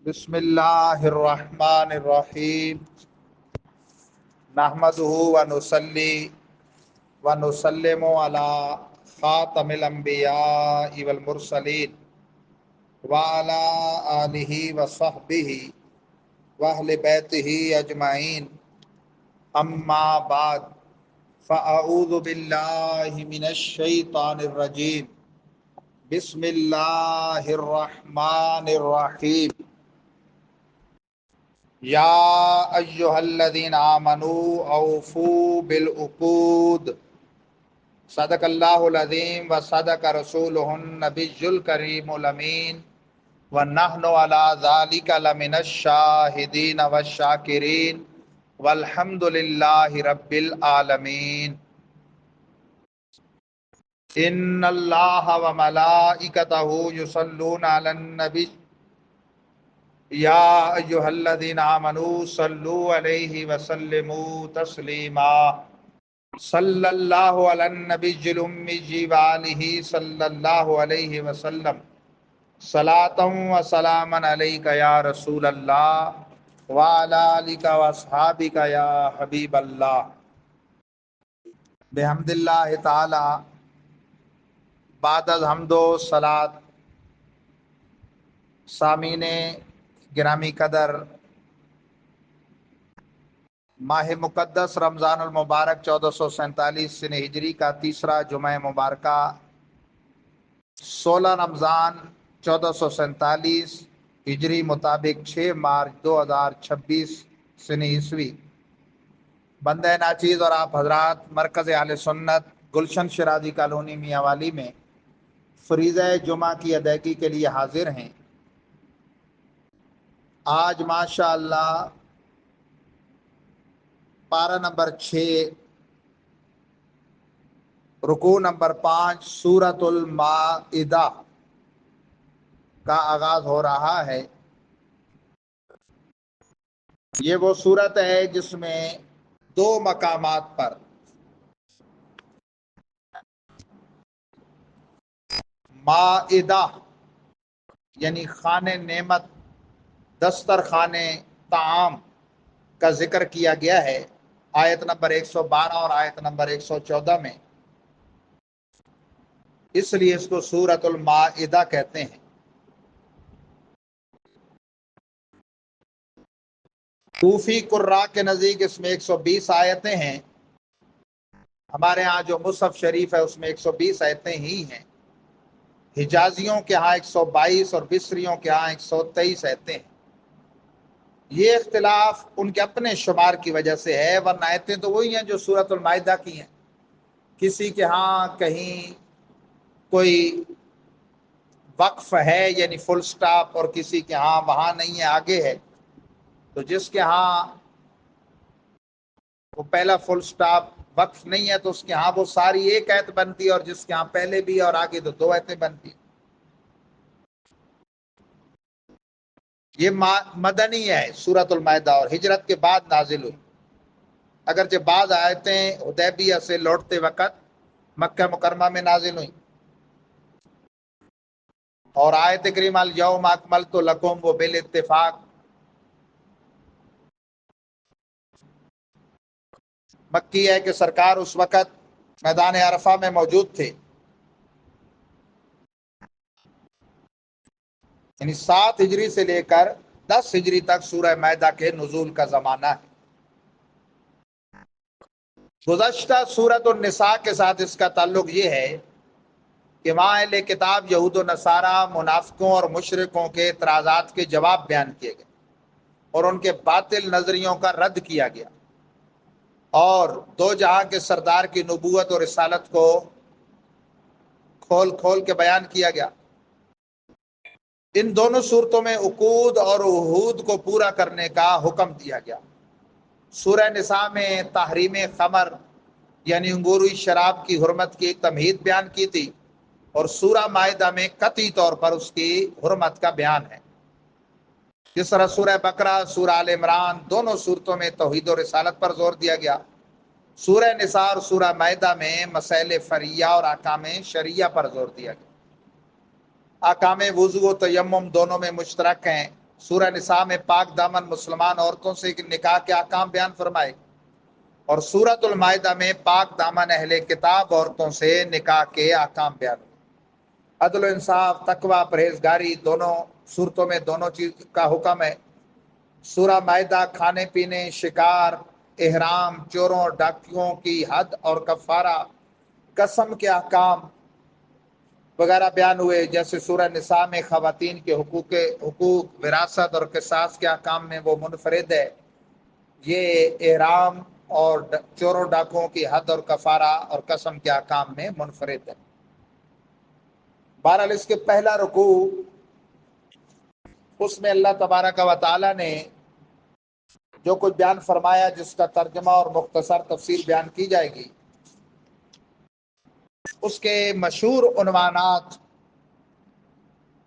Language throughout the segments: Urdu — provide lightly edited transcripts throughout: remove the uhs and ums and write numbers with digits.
بسم اللہ الرحمن الرحیم نحمدہ ونصلی ونسلم علی خاتم الانبیاء والمرسلین وعلی آلہ وصحبہ واہل بیتہ اجمعین اما بعد فاعوذ باللہ من الشیطان الرجیم بسم اللہ الرحمن الرحیم یا ایہا الذین آمنوا اوفوا بالعقود صدق اللہ العظیم و صدق رسولہ النبی الکریم الامین ونحن علی ذلک لمن الشاہدین والشاکرین والحمد للہ رب العالمین۔ ان اللہ وملائکتہ یصلون علی النبی یا ایہا الذین آمنوا صلوا علیہ وسلموا تسلیما۔ صلی اللہ علی النبی الامی وآلہ صلی اللہ علیہ وسلم صلاۃ و سلاما علیک یا رسول اللہ وعلی آلک واصحابک یا حبیب اللہ۔ بحمد اللہ تعالی بعد از حمد و صلاۃ، سامعین گرامی قدر، ماہ مقدس رمضان المبارک 1447 سن ہجری کا تیسرا جمعہ مبارکہ 16 رمضان 1447 ہجری مطابق 6 مارچ 2026 سن عیسوی، بندہ ناچیز اور آپ حضرات مرکز اہل سنت گلشن شرازی کالونی میاں والی میں فریضہ جمعہ کی ادائیگی کے لیے حاضر ہیں۔ آج ماشاء اللہ پارہ نمبر 6 رکوع نمبر 5 سورۃ المائدہ کا آغاز ہو رہا ہے۔ یہ وہ سورت ہے جس میں 2 مقامات پر مائدہ یعنی خانے نعمت، دسترخوان طعام کا ذکر کیا گیا ہے، آیت نمبر 112 اور آیت نمبر 114 میں، اس لیے اس کو سورۃ المائدہ کہتے ہیں۔ کوفی قراء کے نزدیک اس میں 120 آیتیں ہیں، ہمارے ہاں جو مصحف شریف ہے اس میں 120 آیتیں ہی ہیں، حجازیوں کے ہاں 122 اور بصریوں کے ہاں 123 آیتیں ہیں۔ یہ اختلاف ان کے اپنے شمار کی وجہ سے ہے، ورنہ آیتیں تو وہی ہیں جو سورۃ المائدہ کی ہیں۔ کسی کے ہاں کہیں کوئی وقف ہے یعنی فل سٹاپ، اور کسی کے ہاں وہاں نہیں ہے، آگے ہے، تو جس کے ہاں وہ پہلا فل سٹاپ وقف نہیں ہے تو اس کے ہاں وہ ساری ایک آیت بنتی ہے، اور جس کے ہاں پہلے بھی اور آگے تو 2 آیتیں بنتی ہیں۔ یہ مدنی ہے سورۃ المائدہ، اور ہجرت کے بعد نازل ہوئی، اگرچہ بعض آیتیں حدیبیہ سے لوٹتے وقت مکہ مکرمہ میں نازل ہوئی، اور آیت کریمہ الیوم اکملت لکم وہ بالاتفاق مکی ہے کہ سرکار اس وقت میدان عرفہ میں موجود تھے، یعنی 7 ہجری سے لے کر 10 ہجری تک سورہ مائدہ کے نزول کا زمانہ ہے۔ گزشتہ سورۃ النساء کے ساتھ اس کا تعلق یہ ہے کہ وہاں اہل کتاب یہود و نصارہ، منافقوں اور مشرکوں کے اعتراضات کے جواب بیان کیے گئے اور ان کے باطل نظریوں کا رد کیا گیا، اور 2 جہاں کے سردار کی نبوت اور رسالت کو کھول کھول کے بیان کیا گیا۔ ان دونوں صورتوں میں عقود اور عہود کو پورا کرنے کا حکم دیا گیا۔ سورہ نساء میں تحریم خمر یعنی انگوروی شراب کی حرمت کی ایک تمہید بیان کی تھی، اور سورہ مائدہ میں قطعی طور پر اس کی حرمت کا بیان ہے۔ جس طرح سورہ بقرہ، سورہ آل عمران دونوں صورتوں میں توحید و رسالت پر زور دیا گیا، سورہ نساء اور سورہ مائدہ میں مسائل فریہ اور احکام شریعہ پر زور دیا گیا۔ احکام وضو و تیمم دونوں میں مشترک ہیں، سورہ نساء میں پاک دامن مسلمان عورتوں سے نکاح کے احکام بیان فرمائے، اور سورۃ المائدہ میں پاک دامن اہل کتاب عورتوں سے نکاح کے احکام بیان ہوئے۔ عدل و انصاف، تقوی، پرہیزگاری، دونوں صورتوں میں دونوں چیز کا حکم ہے۔ سورہ مائدہ کھانے پینے، شکار، احرام، چوروں ڈاکیوں کی حد اور کفارہ، قسم کے احکام وغیرہ بیان ہوئے، جیسے سورہ نساء میں خواتین کے حقوق، وراثت اور قصاص کے احکام میں وہ منفرد ہے، یہ احرام اور چوروں ڈاکوؤں کی حد اور کفارہ اور قسم کے احکام میں منفرد ہے۔ بہرحال اس کے پہلا رکوع، اس میں اللہ تبارک و تعالی نے جو کچھ بیان فرمایا، جس کا ترجمہ اور مختصر تفسیر بیان کی جائے گی، اس کے مشہور عنوانات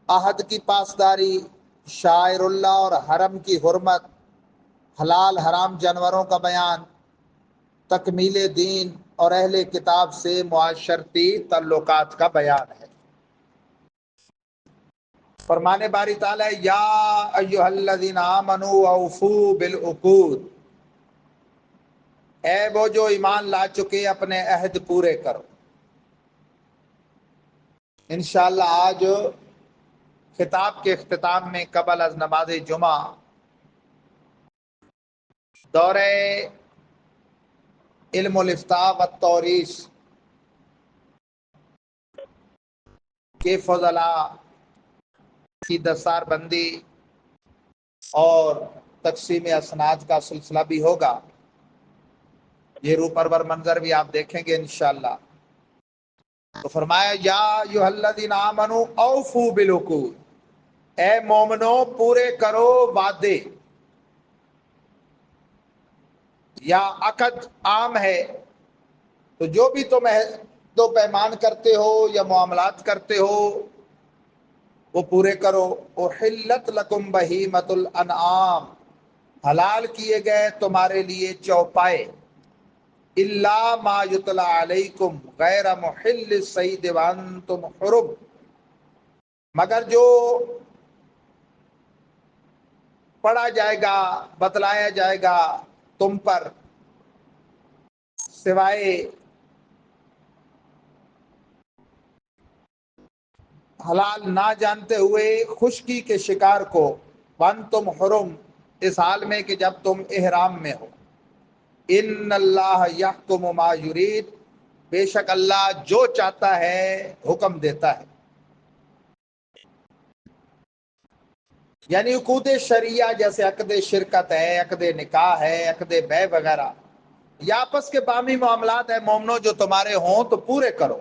عہد کی پاسداری، شاعر اللہ اور حرم کی حرمت، حلال حرام جانوروں کا بیان، تکمیل دین اور اہل کتاب سے معاشرتی تعلقات کا بیان ہے۔ فرمانے باری تعالی، یا ایھا الذین آمنوا اوفوا بالعقود، اے وہ جو ایمان لا چکے اپنے عہد پورے کرو۔ انشاءاللہ آج خطاب کے اختتام میں قبل از نماز جمعہ دورہ علم الافتاء والتوریث کے فضلاء کی دستار بندی اور تقسیم اسناد کا سلسلہ بھی ہوگا۔ یہ روح پرور منظر بھی آپ دیکھیں گے انشاءاللہ۔ تو فرمایا، یا ایھا الذین آمنوا اوفوا بالعقود، اے مومنو پورے کرو وعدے۔ یا عقد عام ہے، تو جو بھی تم دو پیمان کرتے ہو یا معاملات کرتے ہو وہ پورے کرو۔ احلت لکم بہیمۃ الانعام، حلال کیے گئے تمہارے لیے چوپائے، الا ما یتلی علیکم غیر محل الصید وانتم حرم، مگر جو پڑھا جائے گا، بتلایا جائے گا تم پر، سوائے حلال نہ جانتے ہوئے خشکی کے شکار کو، وانتم حرم، اس حال میں کہ جب تم احرام میں ہو۔ ان اللہ یحکم ما یرید، بے شک اللہ جو چاہتا ہے حکم دیتا ہے۔ یعنی عقود شریعہ جیسے عقد شرکت ہے، عقد نکاح ہے، عقد بیع وغیرہ، یا آپس کے باہمی معاملات ہیں مومنو جو تمہارے ہوں تو پورے کرو۔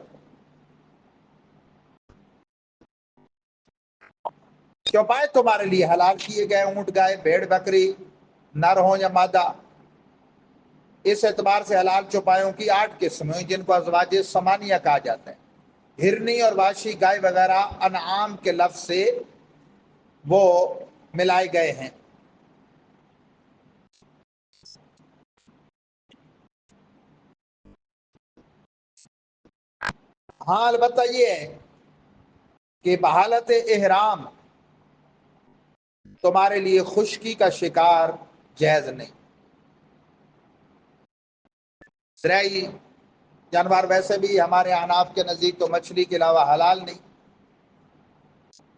چوپائے تمہارے لیے حلال کیے گئے، اونٹ گائے بھیڑ بکری، نر ہوں یا مادہ۔ اس اعتبار سے حلال چوپایوں کی 8 قسمیں جن کو ازواج ثمانیہ کہا جاتا ہے۔ ہرنی اور واشی گائے وغیرہ انعام کے لفظ سے وہ ملائے گئے ہیں۔ ہاں البتہ یہ ہے کہ بحالت احرام تمہارے لیے خشکی کا شکار جائز نہیں۔ زرعی جانور ویسے بھی ہمارے احناف کے نزدیک تو مچھلی کے علاوہ حلال نہیں،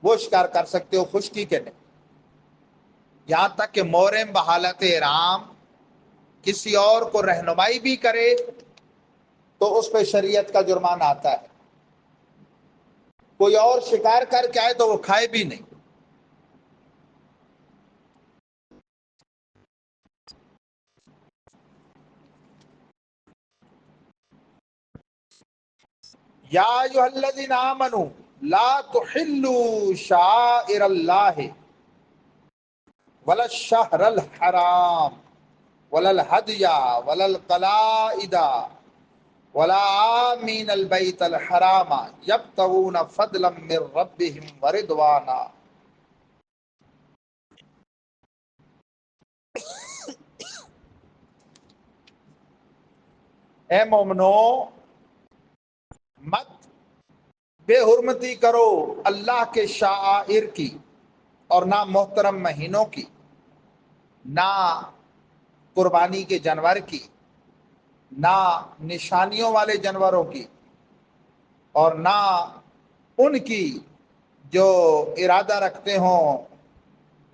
وہ شکار کر سکتے ہو، خشکی کے نہیں۔ یہاں تک کہ محرم بحالت احرام کسی اور کو رہنمائی بھی کرے تو اس پہ شریعت کا جرمانہ آتا ہے۔ کوئی اور شکار کر کے آئے تو وہ کھائے بھی نہیں۔ یا ایھا الذین آمنوا لا تحلوا شعائر اللہ ولا الشہر الحرام ولا الہدی ولا القلائد ولا آمین البیت الحرام یبتغون فضلا من ربہم ورضوانا۔ اے مومنو، مت بے حرمتی کرو اللہ کے شعائر کی، اور نہ محترم مہینوں کی، نہ قربانی کے جانور کی، نہ نشانیوں والے جانوروں کی، اور نہ ان کی جو ارادہ رکھتے ہوں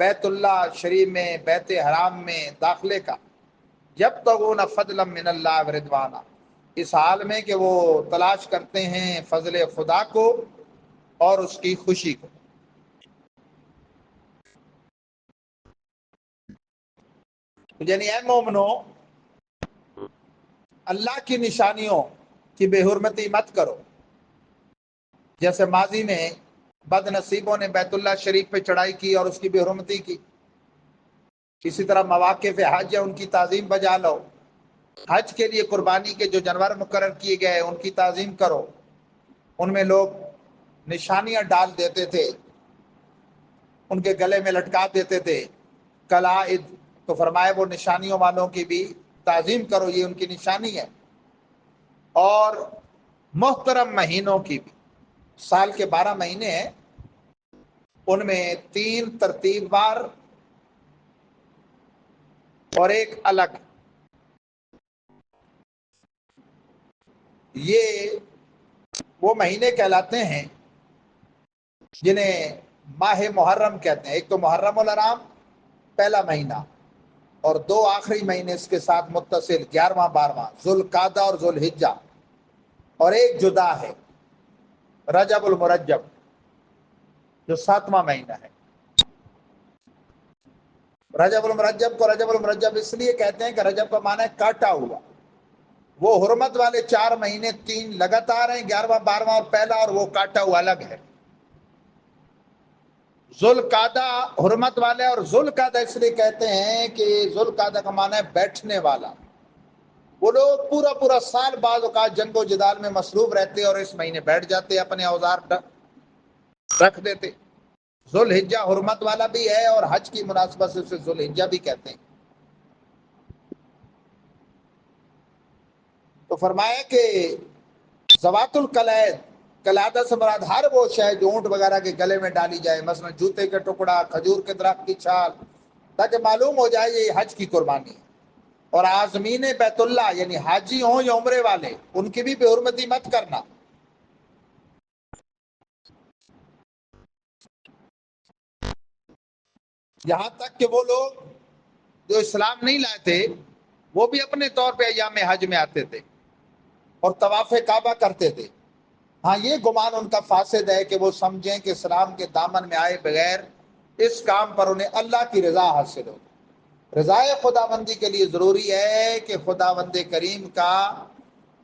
بیت اللہ شریف میں، بیت حرام میں داخلے کا، یبتغون فضلا من اللہ ورضوانا، اس حال میں کہ وہ تلاش کرتے ہیں فضل خدا کو اور اس کی خوشی کو۔ یعنی اے مومنو، اللہ کی نشانیوں کی بے حرمتی مت کرو، جیسے ماضی میں بد نصیبوں نے بیت اللہ شریف پہ چڑھائی کی اور اس کی بے حرمتی کی۔ اسی طرح مواقف حج ہے، ان کی تعظیم بجا لو، حج کے لیے قربانی کے جو جانور مقرر کیے گئے ان کی تعظیم کرو۔ ان میں لوگ نشانیاں ڈال دیتے تھے، ان کے گلے میں لٹکا دیتے تھے قلائد، تو فرمایا وہ نشانیوں والوں کی بھی تعظیم کرو، یہ ان کی نشانی ہے۔ اور محترم مہینوں کی بھی، سال کے 12 مہینے ہیں، ان میں 3 ترتیب بار اور ایک الگ، یہ وہ مہینے کہلاتے ہیں جنہیں ماہ محرم کہتے ہیں۔ ایک تو محرم الحرام پہلا مہینہ، اور 2 آخری مہینے اس کے ساتھ متصل 11واں 12واں ذوالقعدہ اور ذوالحجہ، اور ایک جدا ہے رجب المرجب جو 7واں مہینہ ہے۔ رجب المرجب کو رجب المرجب اس لیے کہتے ہیں کہ رجب کا معنی ہے کاٹا ہوا۔ وہ حرمت والے 4 مہینے 3 لگاتار ہیں، 11واں 12واں اور پہلا، اور وہ کاٹا ہوا الگ ہے۔ ذوالقعدہ حرمت والے، اور ذوالقعدہ اس لیے کہتے ہیں کہ ذوالقعدہ کا معنی ہے بیٹھنے والا۔ وہ لوگ پورا پورا سال بعض اوقات جنگ و جدال میں مصروف رہتے اور اس مہینے بیٹھ جاتے، اپنے اوزار رکھ دیتے۔ ذوالحجہ حرمت والا بھی ہے، اور حج کی مناسبت سے اسے ذوالحجہ بھی کہتے ہیں۔ تو فرمایا کہ ذوات القلائد، قلادہ سے مراد ہر وہ شے جو اونٹ وغیرہ کے گلے میں ڈالی جائے، مثلا جوتے کے ٹکڑا، کھجور کے درخت کی چھال، تاکہ معلوم ہو جائے یہ حج کی قربانی ہے۔ اور عازمین بیت اللہ یعنی حاجی ہوں یا عمرے والے، ان کی بھی بے حرمتی مت کرنا۔ یہاں تک کہ وہ لوگ جو اسلام نہیں لائے تھے وہ بھی اپنے طور پہ ایام حج میں آتے تھے اور طواف کعبہ کرتے تھے۔ ہاں، یہ گمان ان کا فاسد ہے کہ وہ سمجھیں کہ اسلام کے دامن میں آئے بغیر اس کام پر انہیں اللہ کی رضا حاصل ہو۔ رضا خدا بندی کے لیے ضروری ہے کہ خدا بند کریم کا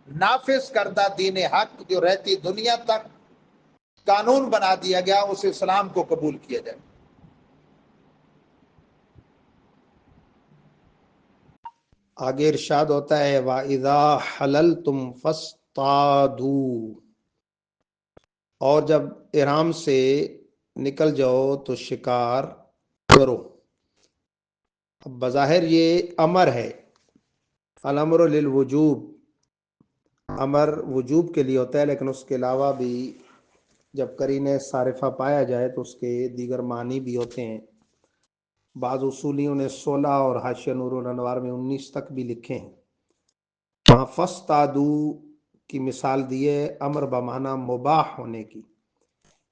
نافذ کردہ دین حق جو رہتی دنیا تک قانون بنا دیا گیا، اس اسلام کو قبول کیا جائے۔ آگے ارشاد ہوتا ہے وَإِذَا حَلَلْتُمْ فَاصْطَادُوا، اور جب احرام سے نکل جاؤ تو شکار کرو۔ اب بظاہر یہ امر ہے، الامر للوجوب، امر وجوب کے لیے ہوتا ہے، لیکن اس کے علاوہ بھی جب قرینہ صارفہ پایا جائے تو اس کے دیگر معنی بھی ہوتے ہیں۔ بعض اصولیوں نے 16 اور حاشیہ نور الانوار میں 19 تک بھی لکھے ہیں۔ وہاں فاصطادوا کی مثال دی ہے امر بمعنی مباح ہونے کی،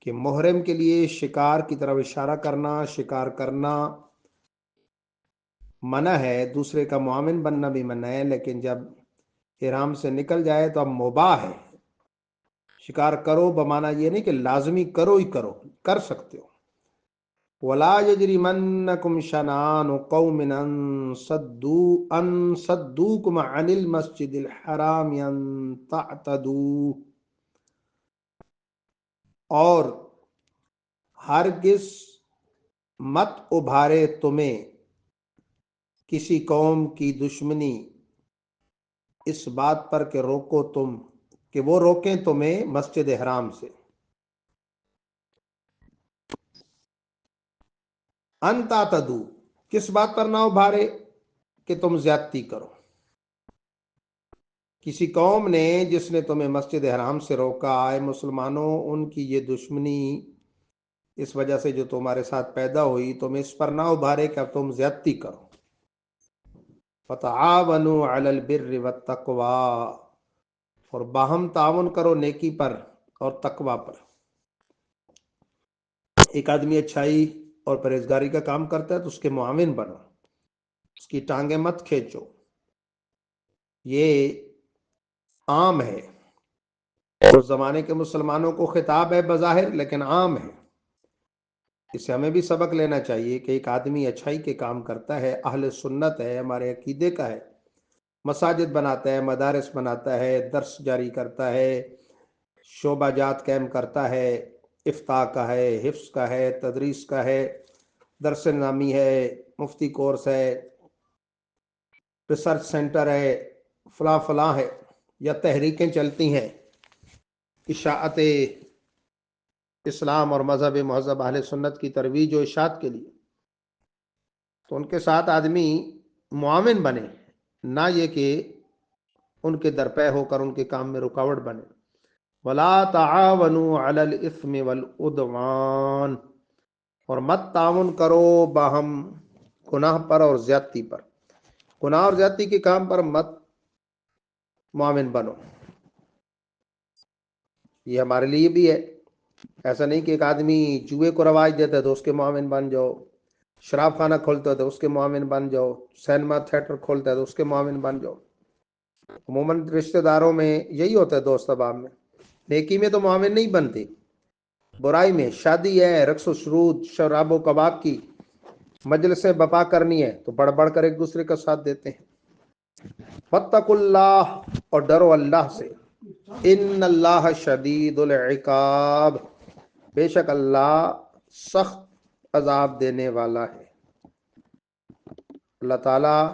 کہ محرم کے لیے شکار کی طرف اشارہ کرنا، شکار کرنا منع ہے، دوسرے کا معاون بننا بھی منع ہے، لیکن جب احرام سے نکل جائے تو اب مباح ہے، شکار کرو بمعنی یہ نہیں کہ لازمی کرو ہی کرو، کر سکتے ہو۔ وَلَا يَجْرِمَنَّكُمْ شَنَآنُ قَوْمٍ أَن صَدُّوكُمْ عَنِ الْمَسْجِدِ الْحَرَامِ أَن تَعْتَدُوا، اور ہرگز مت ابھارے تمہیں کسی قوم کی دشمنی اس بات پر کہ روکو تم، کہ وہ روکیں تمہیں مسجد حرام سے۔ ان تعتدوا، کس بات پر نہ ابھارے کہ تم زیادتی کرو۔ کسی قوم نے جس نے تمہیں مسجد حرام سے روکا، آئے مسلمانوں، ان کی یہ دشمنی اس وجہ سے جو تمہارے ساتھ پیدا ہوئی تم اس پر نہ ابھارے کہ اب تم زیادتی کرو. فتعاونوا علی البر والتقوی، اور باہم تعاون کرو نیکی پر اور تقوی پر. ایک آدمی اچھائی اور پرہیزگاری کا کام کرتا ہے تو اس کے معاون بنو، اس کی ٹانگیں مت کھینچو. یہ عام ہے، اس زمانے کے مسلمانوں کو خطاب ہے بظاہر، لیکن عام ہے. اس سے ہمیں بھی سبق لینا چاہیے کہ ایک آدمی اچھائی کے کام کرتا ہے، اہل سنت ہے، ہمارے عقیدے کا ہے، مساجد بناتا ہے، مدارس بناتا ہے، درس جاری کرتا ہے، شعبہ جات قائم کرتا ہے، افتاء کا ہے، حفظ کا ہے، تدریس کا ہے، درس نظامی ہے، مفتی کورس ہے، ریسرچ سینٹر ہے، فلاں فلاں ہے، یا تحریکیں چلتی ہیں اشاعت اسلام اور مذہب مہذب اہل سنت کی ترویج و اشاعت کے لیے، تو ان کے ساتھ آدمی معاون بنے، نہ یہ کہ ان کے درپے ہو کر ان کے کام میں رکاوٹ بنے. ولا تعاونوا علی الاثم والعدوان، اور مت تعاون کرو باہم گناہ پر اور زیادتی پر. گناہ اور زیادتی کے کام پر مت معاون بنو. یہ ہمارے لیے بھی ہے. ایسا نہیں کہ ایک آدمی جوئے کو رواج دیتا ہے تو اس کے معاون بن جاؤ، شراب خانہ کھولتا ہے تو اس کے معاون بن جاؤ، سینما تھیٹر کھولتا ہے تو اس کے معاون بن جاؤ. عموماً رشتہ داروں میں یہی ہوتا ہے، دوست احباب میں. نیکی میں تو معاون نہیں بنتے، برائی میں، شادی ہے، رقص و سرود، شراب و کباب کی مجلسیں بپا کرنی ہے تو بڑھ بڑھ کر ایک دوسرے کا ساتھ دیتے ہیں. واتقوا اللہ، اور ڈرو اللہ سے. ان اللہ شدید العقاب، بے شک اللہ سخت عذاب دینے والا ہے. اللہ تعالیٰ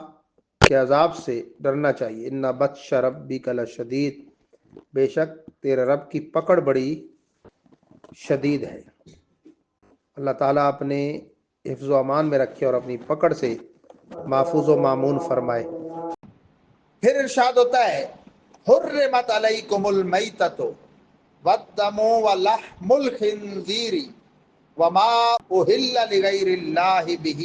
کے عذاب سے ڈرنا چاہیے. ان بطش ربک لشدید، بے شک تیرے رب کی پکڑ بڑی شدید ہے. اللہ تعالیٰ اپنے حفظ و امان میں رکھے اور اپنی پکڑ سے محفوظ و مامون فرمائے. پھر ارشاد ہوتا ہے حرمت علیکم المیتۃ والدم ولحم الخنزیر وما اہل لغیر اللہ بہ،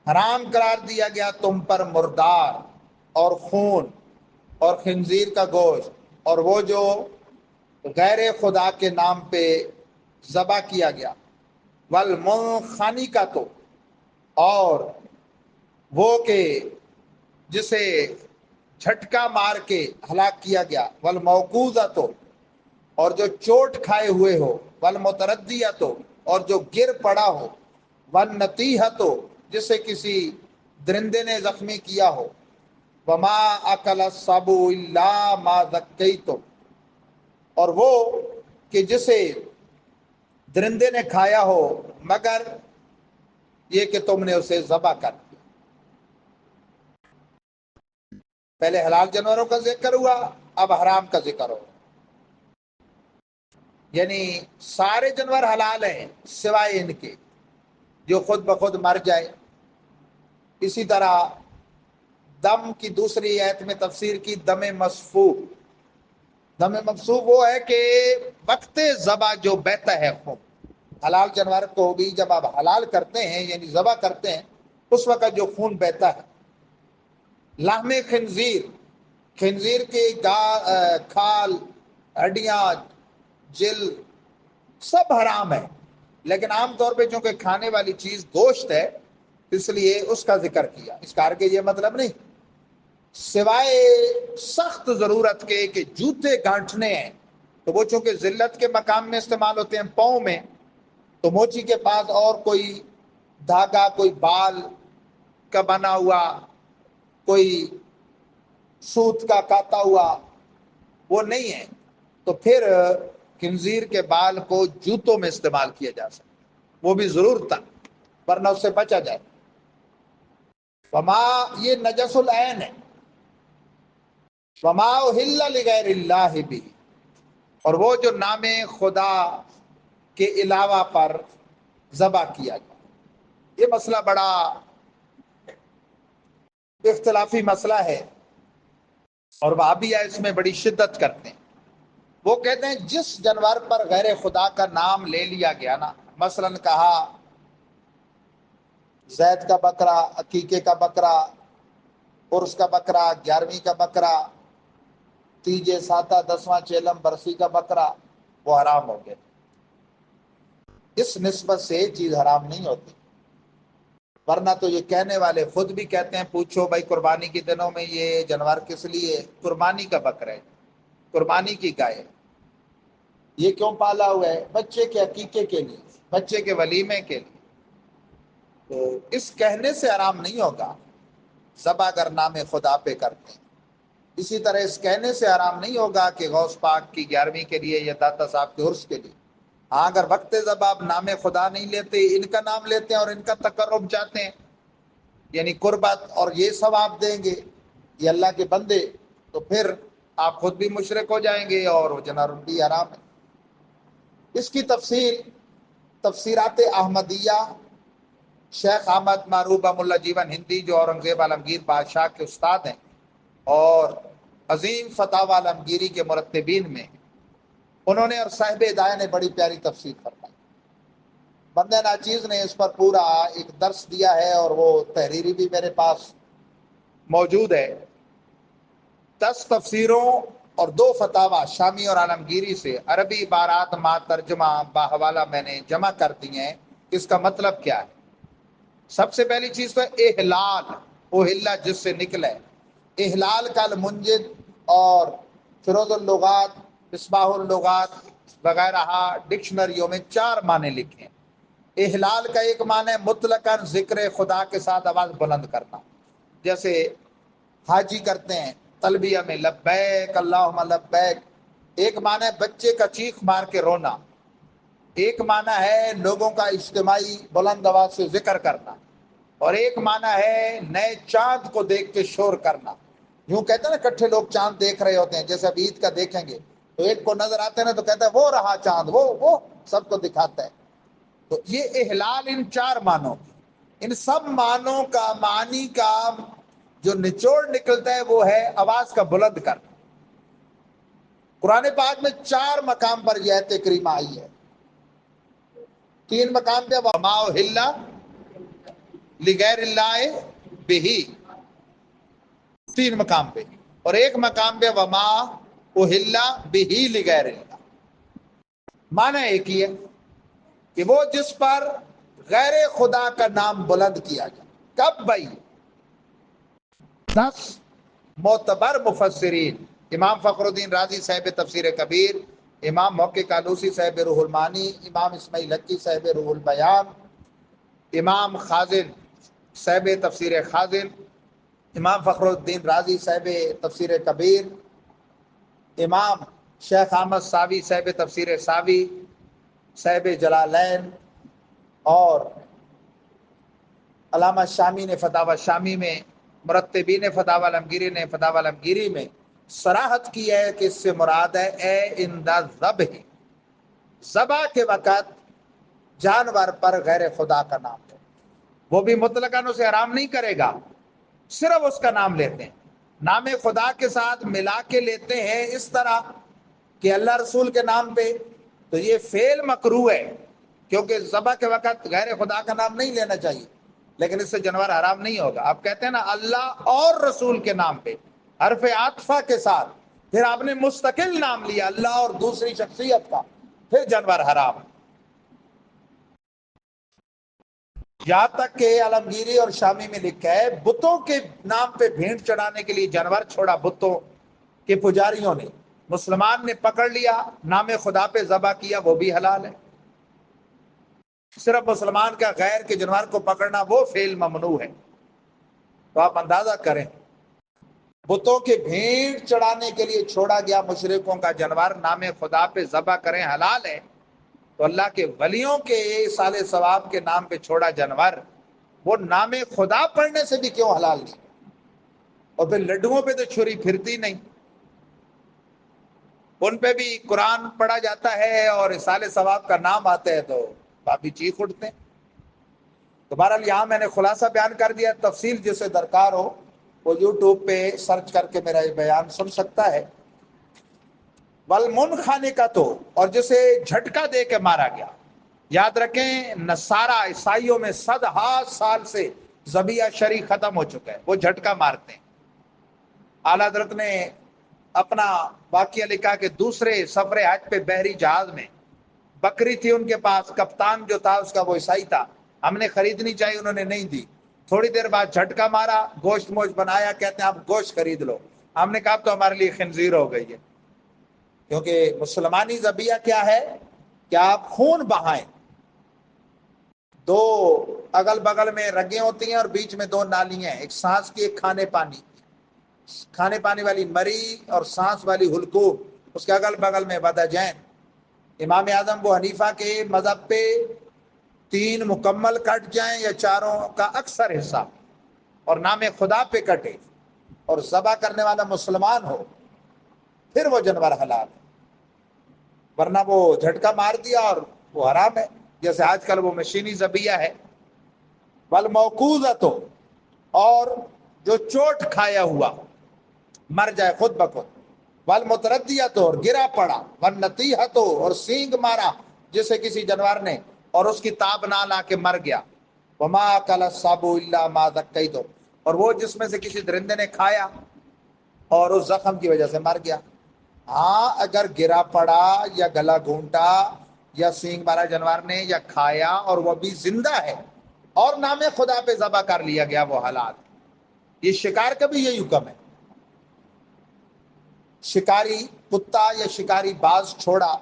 حرام قرار دیا گیا تم پر مردار اور خون اور خنزیر کا گوشت، اور وہ جو غیر خدا کے نام پہ ذبح کیا گیا. والمنخنقۃ، اور وہ کہ جسے جھٹکا مار کے ہلاک کیا گیا. والموقوذۃ، اور جو چوٹ کھائے ہوئے ہو. والمتردیۃ، اور جو گر پڑا ہو. والنطیحۃ، جسے کسی درندے نے زخمی کیا ہو. وما اکل السبع الا ما ذکیتم، اور وہ کہ جسے درندے نے کھایا ہو مگر یہ کہ تم نے اسے ذبح کر دیا. پہلے حلال جانوروں کا ذکر ہوا، اب حرام کا ذکر ہو. یعنی سارے جانور حلال ہیں سوائے ان کے جو خود بخود مر جائے. اسی طرح دم کی دوسری آیت میں تفسیر کی دم مسفوح. دم مسفوح وہ ہے کہ وقت ذبح جو بہتا ہے خون. حلال جانور کو بھی جب آپ حلال کرتے ہیں یعنی ذبح کرتے ہیں اس وقت جو خون بہتا ہے. لحم خنزیر، خنزیر کی کھال، ہڈیاں، جلد سب حرام ہے، لیکن عام طور پہ چونکہ کھانے والی چیز گوشت ہے اس لیے اس کا ذکر کیا. اس کا کے یہ مطلب نہیں، سوائے سخت ضرورت کے کہ جوتے گانٹھنے ہیں تو وہ چونکہ ذلت کے مقام میں استعمال ہوتے ہیں پاؤں میں، تو موچی کے پاس اور کوئی دھاگا، کوئی بال کا بنا ہوا، کوئی سوت کا کاتا ہوا وہ نہیں ہے، تو پھر خنزیر کے بال کو جوتوں میں استعمال کیا جا سکتا، وہ بھی ضرور تھا ورنہ اس سے بچا جائے. وما، یہ نجس العین ہے. وما اہل لغیر اللہ بھی، اور وہ جو نام خدا کے علاوہ پر ذبح کیا جائے. یہ مسئلہ بڑا اختلافی مسئلہ ہے اور وہابیہ اس میں بڑی شدت کرتے ہیں. وہ کہتے ہیں جس جانور پر غیر خدا کا نام لے لیا گیا نا، مثلا کہا زید کا بکرا، عقیقے کا بکرا، عرس کا بکرا، 11ویں کا بکرا، تیجے ساتہ 10واں چیلم برسی کا بکرا، وہ حرام ہو گیا۔ اس نسبت سے یہ چیز حرام نہیں ہوتی، ورنہ تو یہ کہنے والے خود بھی کہتے ہیں پوچھو بھائی قربانی کے دنوں میں یہ جانور کس لیے؟ قربانی کا بکرا ہے، قربانی کی گائے، یہ کیوں پالا ہوا ہے؟ بچے کے عقیقے کے لیے، بچے کے ولیمے کے لیے۔ تو اس کہنے سے حرام نہیں ہوگا ذبح اگر نام خدا پہ کرتے ہیں۔ اسی طرح اس کہنے سے حرام نہیں ہوگا کہ غوث پاک کی 11ویں کے لیے یا داتا صاحب کے عرس کے لیے۔ ہاں اگر وقت ذبح آپ نام خدا نہیں لیتے، ان کا نام لیتے ہیں اور ان کا تقرب چاہتے ہیں، یعنی قربت اور یہ ثواب دیں گے یہ اللہ کے بندے، تو پھر آپ خود بھی مشرک ہو جائیں گے اور وہ جنار بھی حرام ہے۔ اس کی تفصیل تفسیرات احمدیہ، شیخ احمد معروف ملا جیون ہندی جو اورنگزیب عالمگیر بادشاہ کے استاد ہیں اور عظیم فتاوی عالمگیری کے مرتبین میں، انہوں نے اور صاحب ہدایہ نے بڑی پیاری تفسیر فرمائی۔ بندہ ناچیز نے اس پر پورا ایک درس دیا ہے اور وہ تحریری بھی میرے پاس موجود ہے۔ 10 تفسیروں اور 2 فتاوی شامی اور عالمگیری سے عربی عبارات ما ترجمہ باحوالہ میں نے جمع کر دی ہیں۔ اس کا مطلب کیا ہے؟ سب سے پہلی چیز تو احلال، اوہلا جس سے نکلا ہے، احلال کا المنجد اور فروز اللغات، مصباح اللغات وغیرہ ڈکشنریوں میں 4 معنی لکھے ہیں۔ احلال کا ایک معنی ہے مطلقاً ذکر خدا کے ساتھ آواز بلند کرنا، جیسے حاجی کرتے ہیں تلبیہ میں لبیک اللہم لبیک۔ ایک معنی ہے بچے کا چیخ مار کے رونا، ایک معنی ہے لوگوں کا اجتماعی بلند آواز سے ذکر کرنا، اور ایک معنی ہے نئے چاند کو دیکھ کے شور کرنا۔ یوں کہتے ہیں نا کٹھے لوگ چاند دیکھ رہے ہوتے ہیں، جیسے اب عید کا دیکھیں گے تو ایک کو نظر آتے ہیں نا تو کہتا ہے وہ رہا چاند، وہ سب کو دکھاتا ہے۔ تو یہ احلال ان 4 معنوں، ان سب معنوں کا معنی کا جو نچوڑ نکلتا ہے وہ ہے آواز کا بلند کرنا۔ قرآن پاک میں 4 مقام پر یہ آیت کریمہ آئی ہے۔ 3 مقام پہ وما احل لغیر اللہ بہی، 3 مقام پہ، اور ایک مقام پہ وما احل بہی لغیر اللہ۔ معنی ایک ہی ہے کہ وہ جس پر غیر خدا کا نام بلند کیا جائے۔ کب بھائی؟ 10 معتبر مفسرین، امام فخر الدین رازی صاحب تفسیر کبیر، امام محقق آلوسی صاحب روح المانی، امام اسماعیل حقی صاحب روح البیان، امام خازن صاحب تفسیر خازن، امام فخر الدین رازی صاحب تفسیر کبیر، امام شیخ احمد ساوی صاحب تفسیر ساوی، صاحب جلالین، اور علامہ شامی نے فتاوی شامی میں، مرتبین فتاوی عالمگیری نے فتاوی عالمگیری میں صراحت کی ہے کہ اس سے مراد ہے اے اندہ ذبح، ذبح کے وقت جانور پر غیر خدا کا نام ہے۔ وہ بھی مطلقاً اسے حرام نہیں کرے گا، صرف اس کا نام لیتے ہیں، نام خدا کے ساتھ ملا کے لیتے ہیں اس طرح کہ اللہ رسول کے نام پہ، تو یہ فعل مکروہ ہے، کیونکہ ذبح کے وقت غیر خدا کا نام نہیں لینا چاہیے، لیکن اس سے جانور حرام نہیں ہوگا۔ آپ کہتے ہیں نا اللہ اور رسول کے نام پہ حرف عطفہ کے ساتھ، پھر آپ نے مستقل نام لیا اللہ اور دوسری شخصیت کا، پھر جانور حرام۔ یہاں تک کہ عالمگیری اور شامی میں لکھا ہے بتوں کے نام پہ بھینٹ چڑھانے کے لیے جانور چھوڑا بتوں کے پجاریوں نے، مسلمان نے پکڑ لیا نام خدا پہ ذبح کیا، وہ بھی حلال ہے۔ صرف مسلمان کا غیر کے جانور کو پکڑنا وہ فعل ممنوع ہے۔ تو آپ اندازہ کریں بتوں کے بھینٹ چڑھانے کے لیے چھوڑا گیا مشرکوں کا جانور نام خدا پہ ذبح کریں حلال ہے، تو اللہ کے ولیوں کے سال ثواب کے نام پہ چھوڑا جانور وہ نام خدا پڑھنے سے بھی کیوں حلال نہیں؟ اور پھر لڈوؤں پہ تو چھری پھرتی نہیں، ان پہ بھی قرآن پڑھا جاتا ہے اور سال ثواب کا نام آتا ہے تو باپی چیخ اٹھتے ہیں۔ تو بہرحال یہاں میں نے خلاصہ بیان کر دیا، تفصیل جسے درکار ہو وہ یوٹیوب پہ سرچ کر کے میرا یہ بیان سن سکتا ہے۔ والمنخنقۃ، اور جسے جھٹکا دے کے مارا گیا۔ یاد رکھیں نصارہ عیسائیوں میں 100 سال سے ذبیحہ شرعی ختم ہو چکا ہے، وہ جھٹکا مارتے ہیں۔ اعلیٰ حضرت نے اپنا واقعہ لکھا کہ دوسرے سفر حج پہ بحری جہاز میں بکری تھی ان کے پاس، کپتان جو تھا اس کا وہ عیسائی تھا، ہم نے خریدنی چاہیے، انہوں نے نہیں دی۔ تھوڑی دیر بعد جھٹکا مارا، گوشت موشت بنایا، کہتے ہیں آپ گوشت خرید لو۔ ہم نے کہا تو ہمارے لیے خنزیر ہو گئی ہے، کیونکہ مسلمانی ذبیحہ کیا ہے کہ آپ خون بہائیں، دو اگل بغل میں رگیں ہوتی ہیں اور بیچ میں 2 نالیاں ہیں، ایک سانس کی ایک کھانے پانی والی مری اور سانس والی حلقوم، اس کے اگل بغل میں وداجین۔ امام اعظم ابو حنیفہ کے مذہب پہ 3 مکمل کٹ جائیں یا 4 کا اکثر حصہ اور نام خدا پہ کٹے اور ذبح کرنے والا مسلمان ہو، پھر وہ جانور حلال ہے، ورنہ وہ جھٹکا مار دیا اور وہ حرام ہے، جیسے آج کل وہ مشینی ذبیحہ ہے۔ والموقوذۃ، اور جو چوٹ کھایا ہوا مر جائے خود بخود۔ والمتردیۃ، اور گرا پڑا۔ والنطیحۃ، اور سینگ مارا جسے کسی جانور نے اور اس کی تاب نہ لا کے مر گیا۔ وما اکل السبع الا ما ذکیتم، اور وہ جس میں سے کسی درندے نے کھایا اور اس زخم کی وجہ سے مر گیا۔ ہاں اگر گرا پڑا یا گلا گھونٹا یا سینگ مارا جانور نے یا کھایا اور وہ بھی زندہ ہے اور نام خدا پہ ذبح کر لیا گیا، وہ حلال ہے۔ یہ شکار کا بھی یہی حکم ہے۔ شکاری کتا یا شکاری باز چھوڑا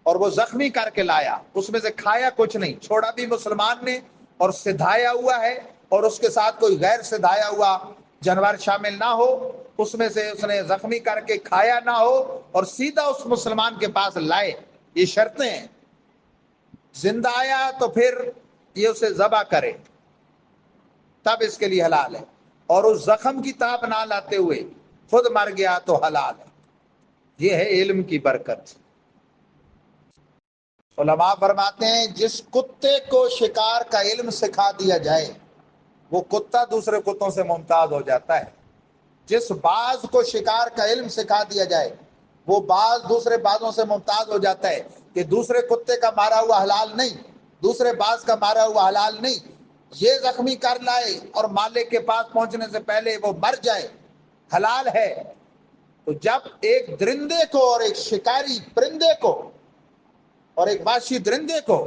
اور وہ زخمی کر کے لایا، اس میں سے کھایا کچھ نہیں، چھوڑا بھی مسلمان نے اور سدھایا ہوا ہے اور اس کے ساتھ کوئی غیر سدھایا ہوا جانور شامل نہ ہو، اس میں سے اس نے زخمی کر کے کھایا نہ ہو اور سیدھا اس مسلمان کے پاس لائے، یہ شرطیں ہیں۔ زندہ آیا تو پھر یہ اسے ذبح کرے، تب اس کے لیے حلال ہے، اور اس زخم کی تاب نہ لاتے ہوئے خود مر گیا تو حلال ہے۔ یہ ہے علم کی برکت۔ علماء فرماتے ہیں جس کتے کو شکار کا علم سکھا دیا جائے وہ کتا دوسرے کتوں سے ممتاز ہو جاتا ہے۔ جس باز کو شکار کا علم سکھا دیا جائے وہ باز دوسرے بازوں سے ممتاز ہو جاتا ہے کہ دوسرے کتے کا مارا ہوا حلال نہیں، دوسرے باز کا مارا ہوا حلال نہیں، یہ زخمی کر لائے اور مالک کے پاس پہنچنے سے پہلے وہ مر جائے، حلال ہے۔ تو جب ایک درندے کو اور ایک شکاری پرندے کو اور ایک وحشی درندے کو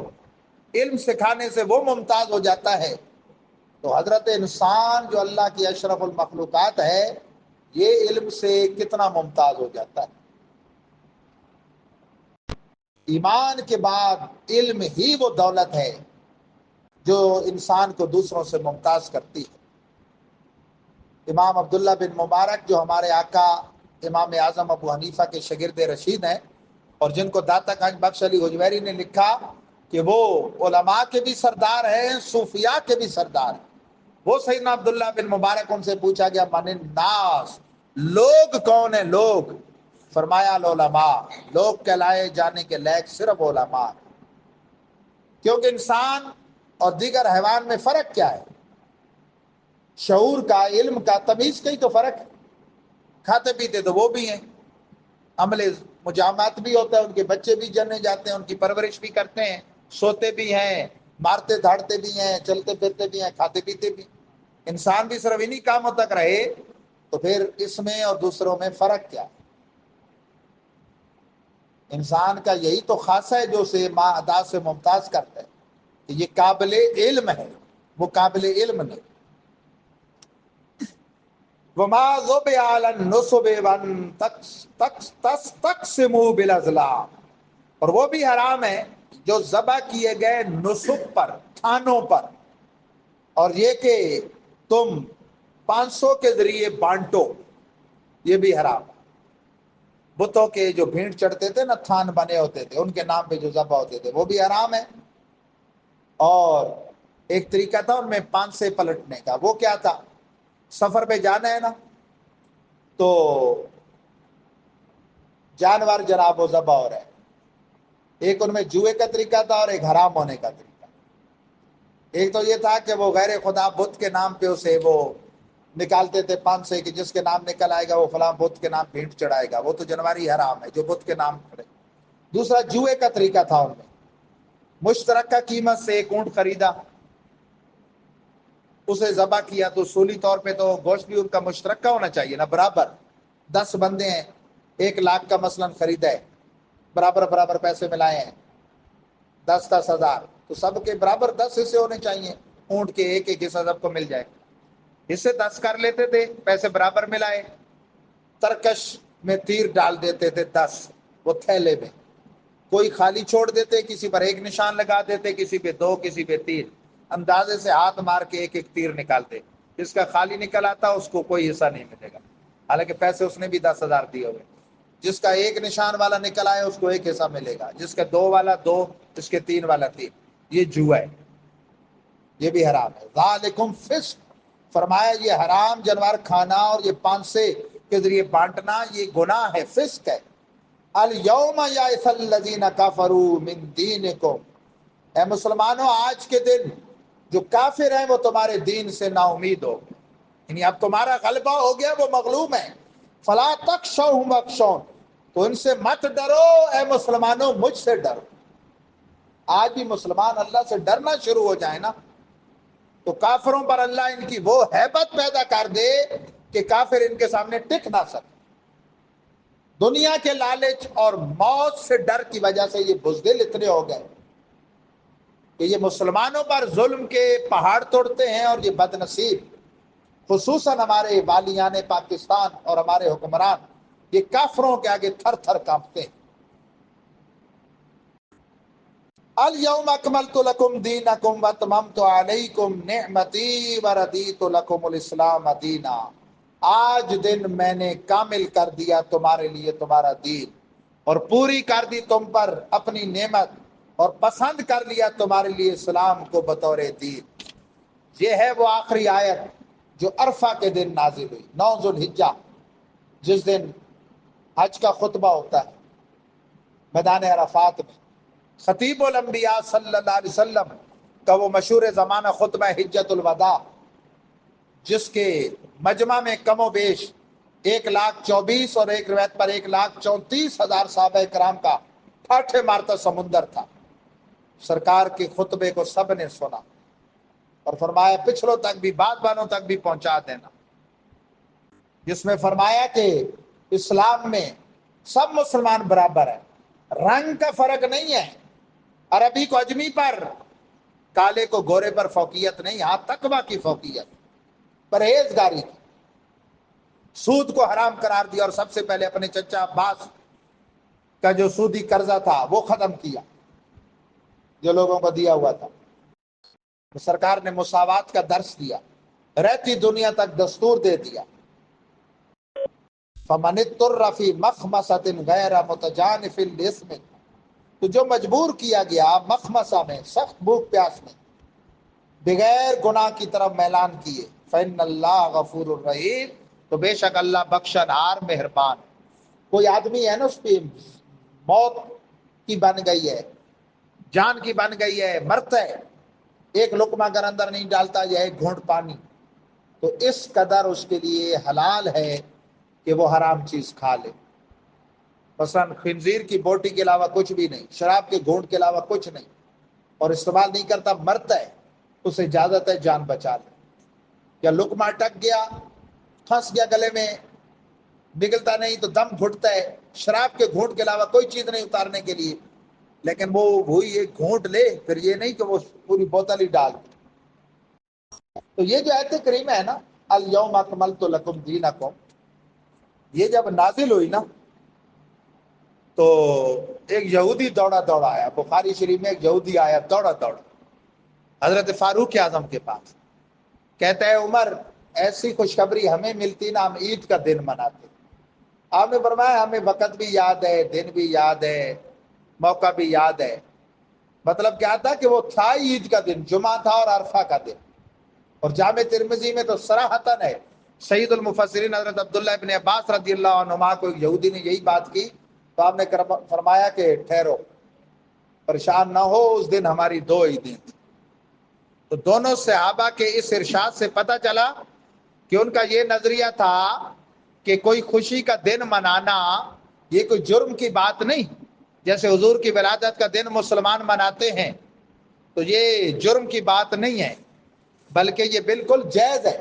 علم سکھانے سے وہ ممتاز ہو جاتا ہے، تو حضرت انسان جو اللہ کی اشرف المخلوقات ہے یہ علم سے کتنا ممتاز ہو جاتا ہے۔ ایمان کے بعد علم ہی وہ دولت ہے جو انسان کو دوسروں سے ممتاز کرتی ہے۔ امام عبداللہ بن مبارک جو ہمارے آقا امام اعظم ابو حنیفہ کے شاگرد رشید ہیں اور جن کو داتا گنج بخش علی حجویری نے لکھا کہ وہ علماء کے بھی سردار ہیں، صوفیاء کے بھی سردار ہیں، وہ سیدنا عبداللہ بن مبارک، ان سے پوچھا گیا من الناس، لوگ کون ہیں لوگ؟ فرمایا العلماء، لوگ کہلائے جانے کے لائق صرف علماء، کیونکہ انسان اور دیگر حیوان میں فرق کیا ہے؟ شعور کا، علم کا، تمیز کا ہی تو فرق ہے۔ کھاتے پیتے تو وہ بھی ہیں، عمل مجامات بھی ہوتا ہے، ان کے بچے بھی جنے جاتے ہیں، ان کی پرورش بھی کرتے ہیں، سوتے بھی ہیں، مارتے دھاڑتے بھی ہیں، چلتے پھرتے بھی ہیں، کھاتے پیتے بھی۔ انسان بھی صرف انہی کاموں تک رہے تو پھر اس میں اور دوسروں میں فرق کیا ہے؟ انسان کا یہی تو خاصہ ہے جو اسے ما ادا سے ممتاز کرتا ہے کہ یہ قابل علم ہے، وہ قابل علم نہیں۔ وما ذبح علی النصب وان تقسموا بالازلام، اور وہ بھی حرام ہے جو ذبح کیے گئے نصب پر، تھانوں پر، اور یہ کہ تم 500 کے ذریعے بانٹو، یہ بھی حرام ہے۔ بتوں کے جو بھینٹ چڑھتے تھے نا، تھان بنے ہوتے تھے، ان کے نام پہ جو ذبح ہوتے تھے وہ بھی حرام ہے۔ اور ایک طریقہ تھا ان میں 5 سے پلٹنے کا، وہ کیا تھا؟ سفر پہ جانا ہے نا تو جانور جناب وہ ذبح ہو رہے ہیں، ایک ان میں جوئے کا طریقہ تھا اور ایک حرام ہونے کا طریقہ۔ ایک تو یہ تھا کہ وہ غیر خدا بت کے نام پہ اسے وہ نکالتے تھے 5 سے کہ جس کے نام نکل آئے گا وہ فلاں بت کے نام بھینٹ چڑھائے گا، وہ تو جنواری حرام ہے جو بت کے نام کھڑے۔ دوسرا جوئے کا طریقہ تھا ان میں، مشترکہ قیمت سے ایک اونٹ خریدا، اسے ذبح کیا، تو اصولی طور پہ تو گوشت بھی ان کا مشترکہ ہونا چاہیے نا، برابر۔ 10 بندے ہیں، 1 لاکھ کا مثلاً خریدا ہے، برابر برابر پیسے ملائے ہیں، 10,000 تو سب کے برابر 10 حصے ہونے چاہیے، اونٹ کے ایک ایک حصہ سب کو مل جائے، حصے 10 کر لیتے تھے، پیسے برابر ملائے، ترکش میں تیر ڈال دیتے تھے 10 وہ تھیلے میں، کوئی خالی چھوڑ دیتے، کسی پر ایک نشان لگا دیتے، کسی پہ 2، کسی پہ 3، اندازے سے ہاتھ مار کے ایک ایک تیر نکالتے، جس کا خالی نکل آتا اس کو کوئی حصہ نہیں ملے گا، حالانکہ پیسے اس نے بھی 10,000 دیے ہوئے۔ جس کا ایک نشان والا نکل آئے اس کو ایک حصہ ملے گا، جس کا 2 والا 2، جس کے 3 والا 3۔ یہ جوا ہے، یہ بھی حرام ہے۔ ذالکم فسق، فرمایا یہ حرام جانور کھانا اور یہ 5 کے ذریعے بانٹنا یہ گناہ ہے، فسق ہے۔ الیوم یئس الذین کفروا من دینکم، اے مسلمانوں آج کے دن جو کافر ہیں وہ تمہارے دین سے نا امید ہو گئے، یعنی اب تمہارا غلبہ ہو گیا، وہ مغلوب ہیں۔ فلا تخشوہم واخشون، تو ان سے مت ڈرو اے مسلمانوں، مجھ سے ڈرو۔ آج بھی مسلمان اللہ سے ڈرنا شروع ہو جائے نا تو کافروں پر اللہ ان کی وہ ہیبت پیدا کر دے کہ کافر ان کے سامنے ٹک نہ سکے۔ دنیا کے لالچ اور موت سے ڈر کی وجہ سے یہ بزدل اتنے ہو گئے کہ یہ مسلمانوں پر ظلم کے پہاڑ توڑتے ہیں، اور یہ بد نصیب خصوصاً ہمارے والیان پاکستان اور ہمارے حکمران یہ کافروں کے آگے تھر تھر کانپتے ہیں۔ الیوم اکملت لکم دینکم واتممت علیکم نعمتی وردیت لکم الاسلام دینا، آج دن میں نے کامل کر دیا تمہارے لیے تمہارا دین، اور پوری کر دی تم پر اپنی نعمت، اور پسند کر لیا تمہارے لیے اسلام کو بطور دین۔ یہ ہے وہ آخری آیت جو عرفہ کے دن نازل ہوئی، 9 ذو الحجہ، جس دن حج کا خطبہ ہوتا ہے میدان عرفات میں۔ خطیب الانبیاء صلی اللہ علیہ وسلم کا وہ مشہور زمانہ خطبہ حجۃ الوداع، جس کے مجمع میں کم و بیش 1,24,000 اور ایک روایت پر 1,34,000 صحابہ کرام کا ٹھاٹھے مارتا سمندر تھا۔ سرکار کے خطبے کو سب نے سنا اور فرمایا پچھلوں تک بھی، بعد بانوں تک بھی پہنچا دینا، جس میں فرمایا کہ اسلام میں سب مسلمان برابر ہیں، رنگ کا فرق نہیں ہے، عربی کو اجمی پر، کالے کو گورے پر فوقیت نہیں، ہاں تقویٰ کی فوقیت، پرہیزگاری کی۔ سود کو حرام قرار دیا اور سب سے پہلے اپنے چچا عباس کا جو سودی قرضہ تھا وہ ختم کیا جو لوگوں کو دیا ہوا تھا۔ سرکار نے مساوات کا درس دیا، رہتی دنیا تک دستور دے دیا۔ فَمَنِ اضْطُرَّ فِي مَخْمَصَةٍ غَيْرَ مُتَجَانِفٍ لِإِثْمٍ، تو جو مجبور کیا گیا مخمصہ میں، سخت بھوک پیاس میں، بغیر گناہ کی طرف میلان کیے، فَإِنَّ اللَّهَ غَفُورٌ رَحِيمٌ، تو بے شک اللہ بخشنہار مہربان۔ کوئی آدمی ہے نا اس پہ موت کی بن گئی ہے، جان کی بن گئی ہے، مرتا ہے، ایک لقمہ اگر اندر نہیں ڈالتا یا ایک گھونٹ پانی، تو اس قدر اس کے لیے حلال ہے کہ وہ حرام چیز کھا لے۔ مثلا خنزیر کی بوٹی کے علاوہ کچھ بھی نہیں، شراب کے گھونٹ کے علاوہ کچھ نہیں، اور استعمال نہیں کرتا، مرتا ہے، اسے اجازت ہے جان بچا لے۔ یا لقمہ اٹک گیا، پھنس گیا گلے میں، نگلتا نہیں تو دم گھٹتا ہے، شراب کے گھونٹ کے علاوہ کوئی چیز نہیں اتارنے کے لیے، لیکن وہ وہی ایک گھونٹ لے، پھر یہ نہیں کہ وہ پوری بوتل ہی ڈال دے۔ تو یہ جو آیت کریمہ ہے نا، الیوم اکملت لکم دینکم، یہ جب نازل ہوئی نا تو ایک یہودی دوڑا آیا، بخاری شریف میں ایک یہودی آیا دوڑا حضرت فاروق اعظم کے پاس، کہتا ہے عمر ایسی خوشخبری ہمیں ملتی نا، ہم عید کا دن مناتے۔ آپ نے فرمایا ہمیں وقت بھی یاد ہے، دن بھی یاد ہے، موقع بھی یاد ہے۔ مطلب کیا تھا کہ وہ تھا عید کا دن، جمعہ تھا اور عرفہ کا دن۔ اور جامع ترمذی میں تو صراحتاً ہے، سید المفسرین حضرت عبداللہ ابن عباس رضی اللہ عنہما کو ایک یہودی نے یہی بات کی تو آپ نے فرمایا کہ ٹھہرو، پریشان نہ ہو، اس دن ہماری 2 عیدیں تھیں۔ تو دونوں صحابہ کے اس ارشاد سے پتہ چلا کہ ان کا یہ نظریہ تھا کہ کوئی خوشی کا دن منانا یہ کوئی جرم کی بات نہیں، جیسے حضور کی ولادت کا دن مسلمان مناتے ہیں تو یہ جرم کی بات نہیں ہے، بلکہ یہ بالکل جائز ہے،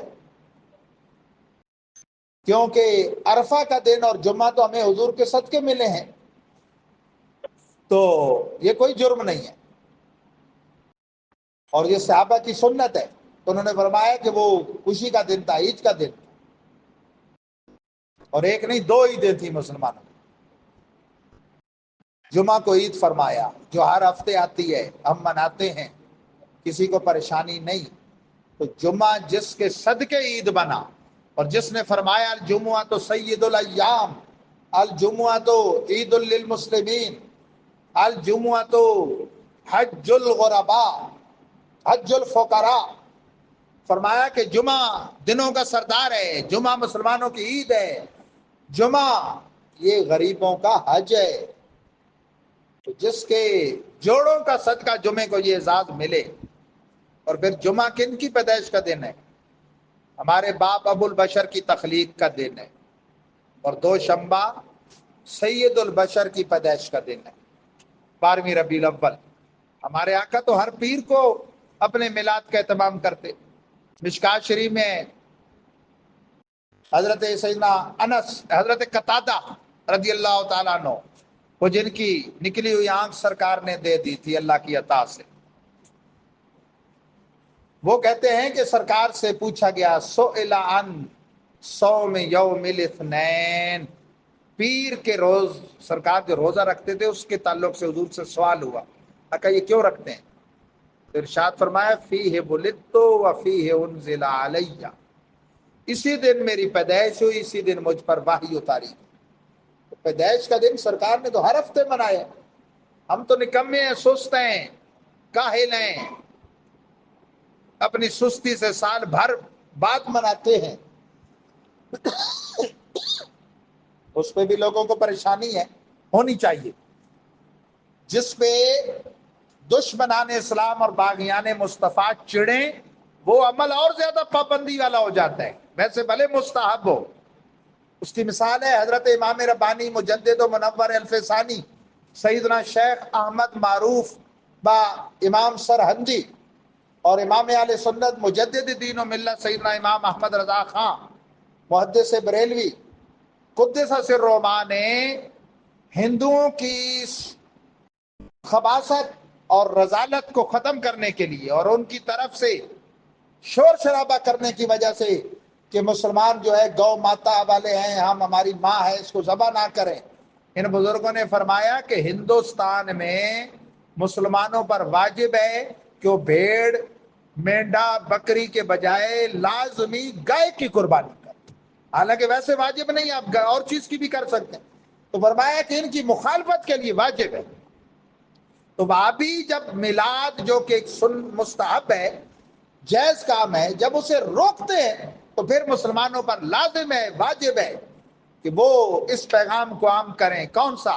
کیونکہ عرفہ کا دن اور جمعہ تو ہمیں حضور کے صدقے ملے ہیں، تو یہ کوئی جرم نہیں ہے، اور یہ صحابہ کی سنت ہے۔ تو انہوں نے فرمایا کہ وہ خوشی کا دن تھا، عید کا دن، اور ایک نہیں دو عیدیں تھیں مسلمانوں میں۔ جمعہ کو عید فرمایا جو ہر ہفتے آتی ہے، ہم مناتے ہیں، کسی کو پریشانی نہیں۔ تو جمعہ جس کے صدقے عید بنا، اور جس نے فرمایا الجمعہ تو سید الایام، الجمعہ تو عید للمسلمین، الجمعہ تو حج الغرباء، حج الفقراء، فرمایا کہ جمعہ دنوں کا سردار ہے، جمعہ مسلمانوں کی عید ہے، جمعہ یہ غریبوں کا حج ہے۔ تو جس کے جوڑوں کا صدقہ جمعے کو یہ اعزاز ملے، اور پھر جمعہ کن کی پیدائش کا دن ہے؟ ہمارے باپ ابو البشر کی تخلیق کا دن ہے، اور دوشنبہ سید البشر کی پیدائش کا دن ہے، 12ویں ربیع الاول۔ ہمارے آقا تو ہر پیر کو اپنے میلاد کا اہتمام کرتے۔ مشکات شریف میں حضرت سیدنا انس، حضرت قتادہ رضی اللہ تعالیٰ عنہ، وہ جن کی نکلی ہوئی آنکھ سرکار نے دے دی تھی اللہ کی عطا سے، وہ کہتے ہیں کہ سرکار سے پوچھا گیا سئل عن صوم یوم الاثنین، پیر کے روز سرکار جو روزہ رکھتے تھے اس کے تعلق سے حضور سے سوال ہوا، کہ یہ کیوں رکھتے ہیں؟ تو ارشاد فرمایا فیہ ولدت و فیہ انزل علیہ، اسی دن میری پیدائش ہوئی، اسی دن مجھ پر وحی اتاری۔ پیدائش کا دن سرکار نے تو ہر ہفتے منایا، ہم تو نکمے ہیں، سست ہیں، کاہل ہیں، اپنی سستی سے سال بھر بعد مناتے ہیں، اس پہ بھی لوگوں کو پریشانی ہے، ہونی چاہیے۔ جس پہ دشمنان اسلام اور باغیان مصطفیٰ چڑیں وہ عمل اور زیادہ پابندی والا ہو جاتا ہے، ویسے بھلے مستحب ہو۔ اس کی مثال ہے حضرت امام ربانی مجدد و منور الفسانی سیدنا شیخ احمد معروف با امام سرہندی، اور امام اہل سنت مجدد دین و ملت سیدنا امام احمد رضا خان محدث بریلوی قدس سرہما نے ہندوؤں کی خباثت اور رذالت کو ختم کرنے کے لیے اور ان کی طرف سے شور شرابہ کرنے کی وجہ سے کہ مسلمان جو ہے گو ماتا والے ہیں، ہم ہماری ماں ہے اس کو ذبح نہ کریں، ان بزرگوں نے فرمایا کہ ہندوستان میں مسلمانوں پر واجب ہے کہ وہ بھیڑ، مینڈا، بکری کے بجائے لازمی گائے کی قربانی کریں، حالانکہ ویسے واجب نہیں، آپ اور چیز کی بھی کر سکتے ہیں۔ تو فرمایا کہ ان کی مخالفت کے لیے واجب ہے۔ تو وہابی جب میلاد جو کہ ایک مستحب ہے، جائز کام ہے، جب اسے روکتے ہیں تو پھر مسلمانوں پر لازم ہے، واجب ہے کہ وہ اس پیغام کو عام کریں۔ کون سا؟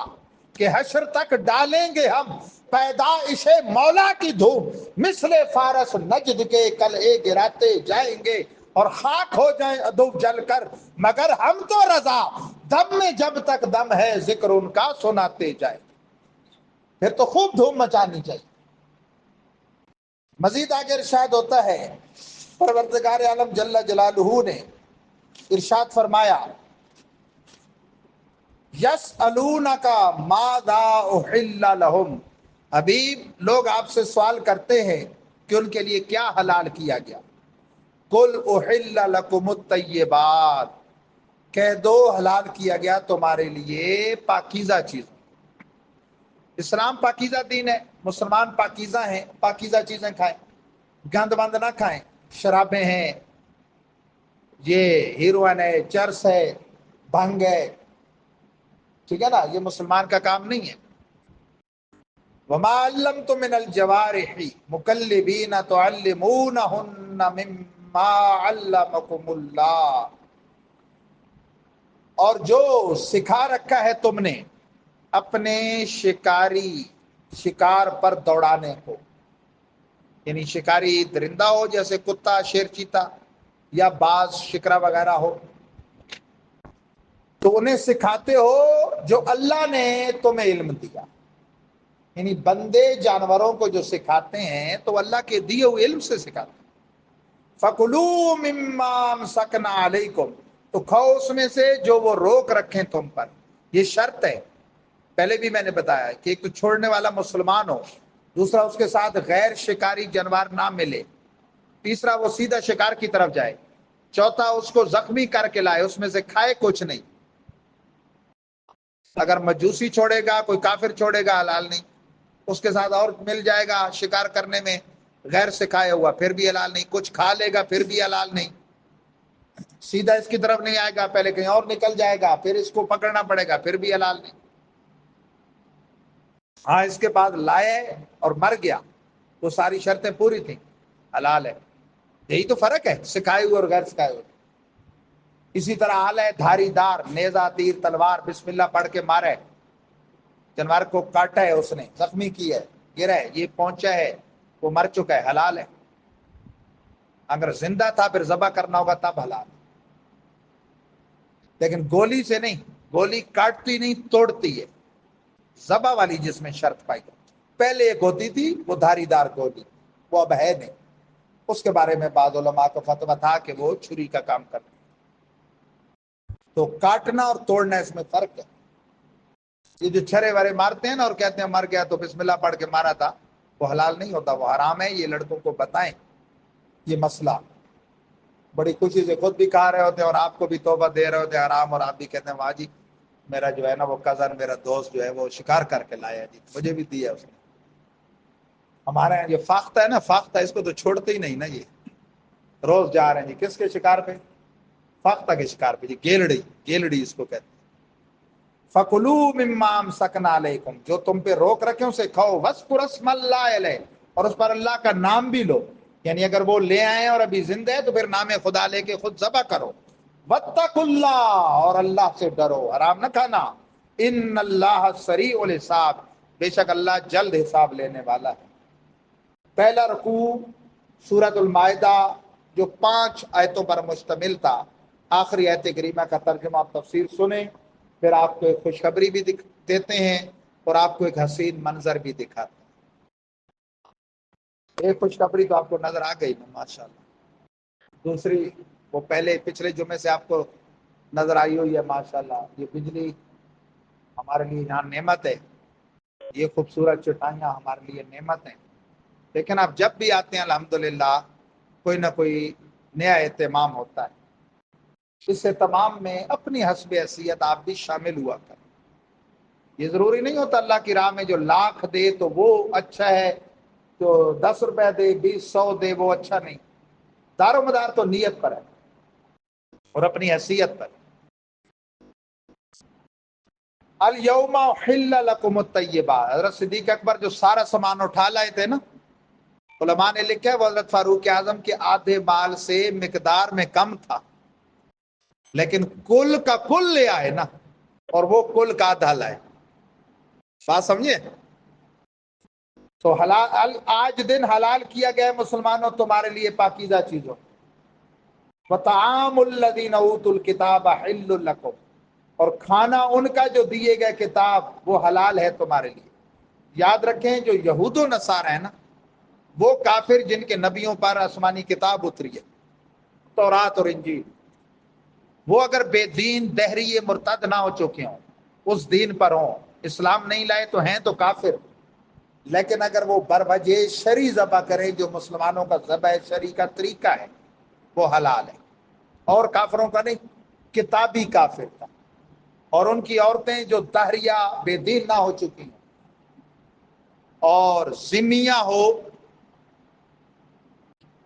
کہ حشر تک ڈالیں گے ہم پیدائش مولا کی دھوم، مثل فارس نجد کے قلعے گراتے جائیں گے اور خاک ہو جائیں ادو جل کر، مگر ہم تو رضا دم میں جب تک دم ہے ذکر ان کا سناتے جائیں۔ پھر تو خوب دھوم مچانی چاہیے۔ مزید آگے ارشاد ہوتا ہے، پروردگار عالم جل جلالہ نے ارشاد فرمایا یسألونک ماذا احل لہم، حبیب لوگ آپ سے سوال کرتے ہیں کہ ان کے لیے کیا حلال کیا گیا۔ قل احل لکم الطیبات، کہہ دو حلال کیا گیا تمہارے لیے پاکیزہ چیز۔ اسلام پاکیزہ دین ہے، مسلمان پاکیزہ ہیں، پاکیزہ چیزیں کھائیں، گند بند نہ کھائیں، شرابیں ہیں، یہ ہیروئن ہے، چرس ہے، بھنگ ہے، ٹھیک ہے نا، یہ مسلمان کا کام نہیں ہے۔ وما علمتم من الجوارح مکلبین تعلمونہن مما علمکم اللہ، اور جو سکھا رکھا ہے تم نے اپنے شکار پر دوڑانے کو، یعنی شکاری درندہ ہو جیسے کتا، شیر، چیتا، یا باز شکرا وغیرہ ہو، تو انہیں سکھاتے ہو جو اللہ نے تمہیں علم دیا. یعنی بندے جانوروں کو جو سکھاتے ہیں تو اللہ کے دیے ہوئے علم سے سکھاتے ہیں. فَكُلُوا مِمَّا أَمْسَكْنَا عَلَيْكُمْ، تو کھاؤ اس میں سے جو وہ روک رکھیں تم پر. یہ شرط ہے، پہلے بھی میں نے بتایا کہ ایک تو چھوڑنے والا مسلمان ہو، دوسرا اس کے ساتھ غیر شکاری جانور نہ ملے، تیسرا وہ سیدھا شکار کی طرف جائے، چوتھا اس کو زخمی کر کے لائے، اس میں سے کھائے کچھ نہیں. اگر مجوسی چھوڑے گا، کوئی کافر چھوڑے گا، حلال نہیں. اس کے ساتھ اور مل جائے گا شکار کرنے میں غیر سکھایا ہوا، پھر بھی حلال نہیں. کچھ کھا لے گا پھر بھی حلال نہیں. سیدھا اس کی طرف نہیں آئے گا، پہلے کہیں اور نکل جائے گا، پھر اس کو پکڑنا پڑے گا، پھر بھی حلال نہیں. ہاں اس کے بعد لائے اور مر گیا، وہ ساری شرطیں پوری تھیں، حلال ہے. یہی تو فرق ہے سکھائے ہوئے اور غیر سکھائے ہوئے. اسی طرح حال ہے دھاری دار، نیزہ تیر تلوار بسم اللہ پڑھ کے مارے، جانور کو کاٹا ہے، اس نے زخمی کی ہے، گرا ہے، یہ پہنچا ہے، وہ مر چکا ہے، حلال ہے. اگر زندہ تھا پھر ذبح کرنا ہوگا تب حلال. لیکن گولی سے نہیں، گولی کاٹتی نہیں توڑتی ہے، ذبح والی جس میں شرط پائی جاتی. پہلے ایک ہوتی تھی وہ دھاری دار گولی، وہ اب ہے نہیں. اس کے بارے میں بعض علماء کو فتویٰ تھا کہ وہ چھری کا کام کرتی. تو کاٹنا اور توڑنا اس میں فرق ہے. یہ جو چھرے وارے مارتے ہیں نا اور کہتے ہیں مر گیا تو بسم اللہ پڑھ کے مارا تھا، وہ حلال نہیں ہوتا، وہ حرام ہے. یہ لڑکوں کو بتائیں یہ مسئلہ. بڑی خوشی سے خود بھی کھا رہے ہوتے ہیں اور آپ کو بھی توبہ دے رہے ہوتے ہیں حرام، اور آپ بھی کہتے ہیں واہ جی میرا جو ہے نا وہ کزن، میرا دوست جو ہے وہ شکار کر کے لایا جی، مجھے بھی دیا اس نے. ہمارے یہاں یہ فاختہ ہے نا، فاختہ اس کو تو چھوڑتے ہی نہیں نا. یہ روز جا رہے ہیں جی کس کے شکار پہ؟ فاختہ کے شکار پہ جی. گیلڑی، گیلڑی اس کو کہتے ہیں. فَكُلُوا مِمَّا أَمْسَكْنَا عَلَيْكُمْ، جو تم پہ روک رکھے اسے کھاؤ. وَاذْكُرُوا اسْمَ اللَّهِ عَلَيْهِ، اور اس پر اللہ کا نام بھی لو. یعنی اگر وہ لے آئے اور ابھی زندہ ہے تو پھر نام خدا لے کے خود ذبح کرو. وَاتَّقُوا اللَّهَ، اور اللہ سے ڈرو، حرام نہ کھانا. إِنَّ اللَّهَ سَرِيعُ الْحِسَابِ، بے شک اللہ جلد حساب لینے والا ہے. پہلا رکوع سورۃ المائدہ جو 5 آیتوں پر مشتمل تھا، آخری آیت کریمہ کا ترجمہ آپ تفسیر سنیں، پھر آپ کو ایک خوشخبری بھی دیتے ہیں اور آپ کو ایک حسین منظر بھی دکھاتے ہیں. ایک خوشخبری تو آپ کو نظر آ گئی نا ماشاءاللہ. دوسری وہ پہلے پچھلے جمعے سے آپ کو نظر آئی ہوئی ہے ماشاءاللہ. یہ بجلی ہمارے لیے یہاں نعمت ہے، یہ خوبصورت چٹائیاں ہمارے لیے نعمت ہیں. لیکن آپ جب بھی آتے ہیں الحمدللہ کوئی نہ کوئی نیا اہتمام ہوتا ہے. اس اہتمام میں اپنی حسب حیثیت آپ بھی شامل ہوا کریں. یہ ضروری نہیں ہوتا اللہ کی راہ میں جو لاکھ دے تو وہ اچھا ہے، جو 10 روپے دے 20 100 دے وہ اچھا نہیں. دار و مدار تو نیت پر ہے اور اپنی حیثیت پر. الیوم احل لکم الطیبات، حضرت صدیق اکبر جو سارا سامان اٹھا لائے تھے نا، علماء نے لکھا ہے حضرت فاروق اعظم کے آدھے مال سے مقدار میں کم تھا، لیکن کل کا کل لے آئے نا، اور وہ کل کا آدھا لائے. بات سمجھے؟ تو حلال آج دن حلال کیا گیا ہے مسلمانوں تمہارے لیے پاکیزہ چیزوں. وَطَعَامُ الَّذِينَ أُوتُوا الْكِتَابَ حِلٌّ لَكُمْ، اور کھانا ان کا جو دیے گئے کتاب وہ حلال ہے تمہارے لیے. یاد رکھیں جو یہود و نصارہ ہیں نا، وہ کافر جن کے نبیوں پر آسمانی کتاب اتری ہے، تورات اور انجیل، وہ اگر بے دین دہری مرتد نہ ہو چکے ہوں، اس دین پر ہوں، اسلام نہیں لائے تو ہیں تو کافر. لیکن اگر وہ بروجہ شرعی ذبح کرے جو مسلمانوں کا ذبح شرعی کا طریقہ ہے وہ حلال ہے، اور کافروں کا نہیں، کتابی کافر کا. اور ان کی عورتیں جو دہریہ بے دین نہ ہو چکی ہیں اور ذمیہ ہو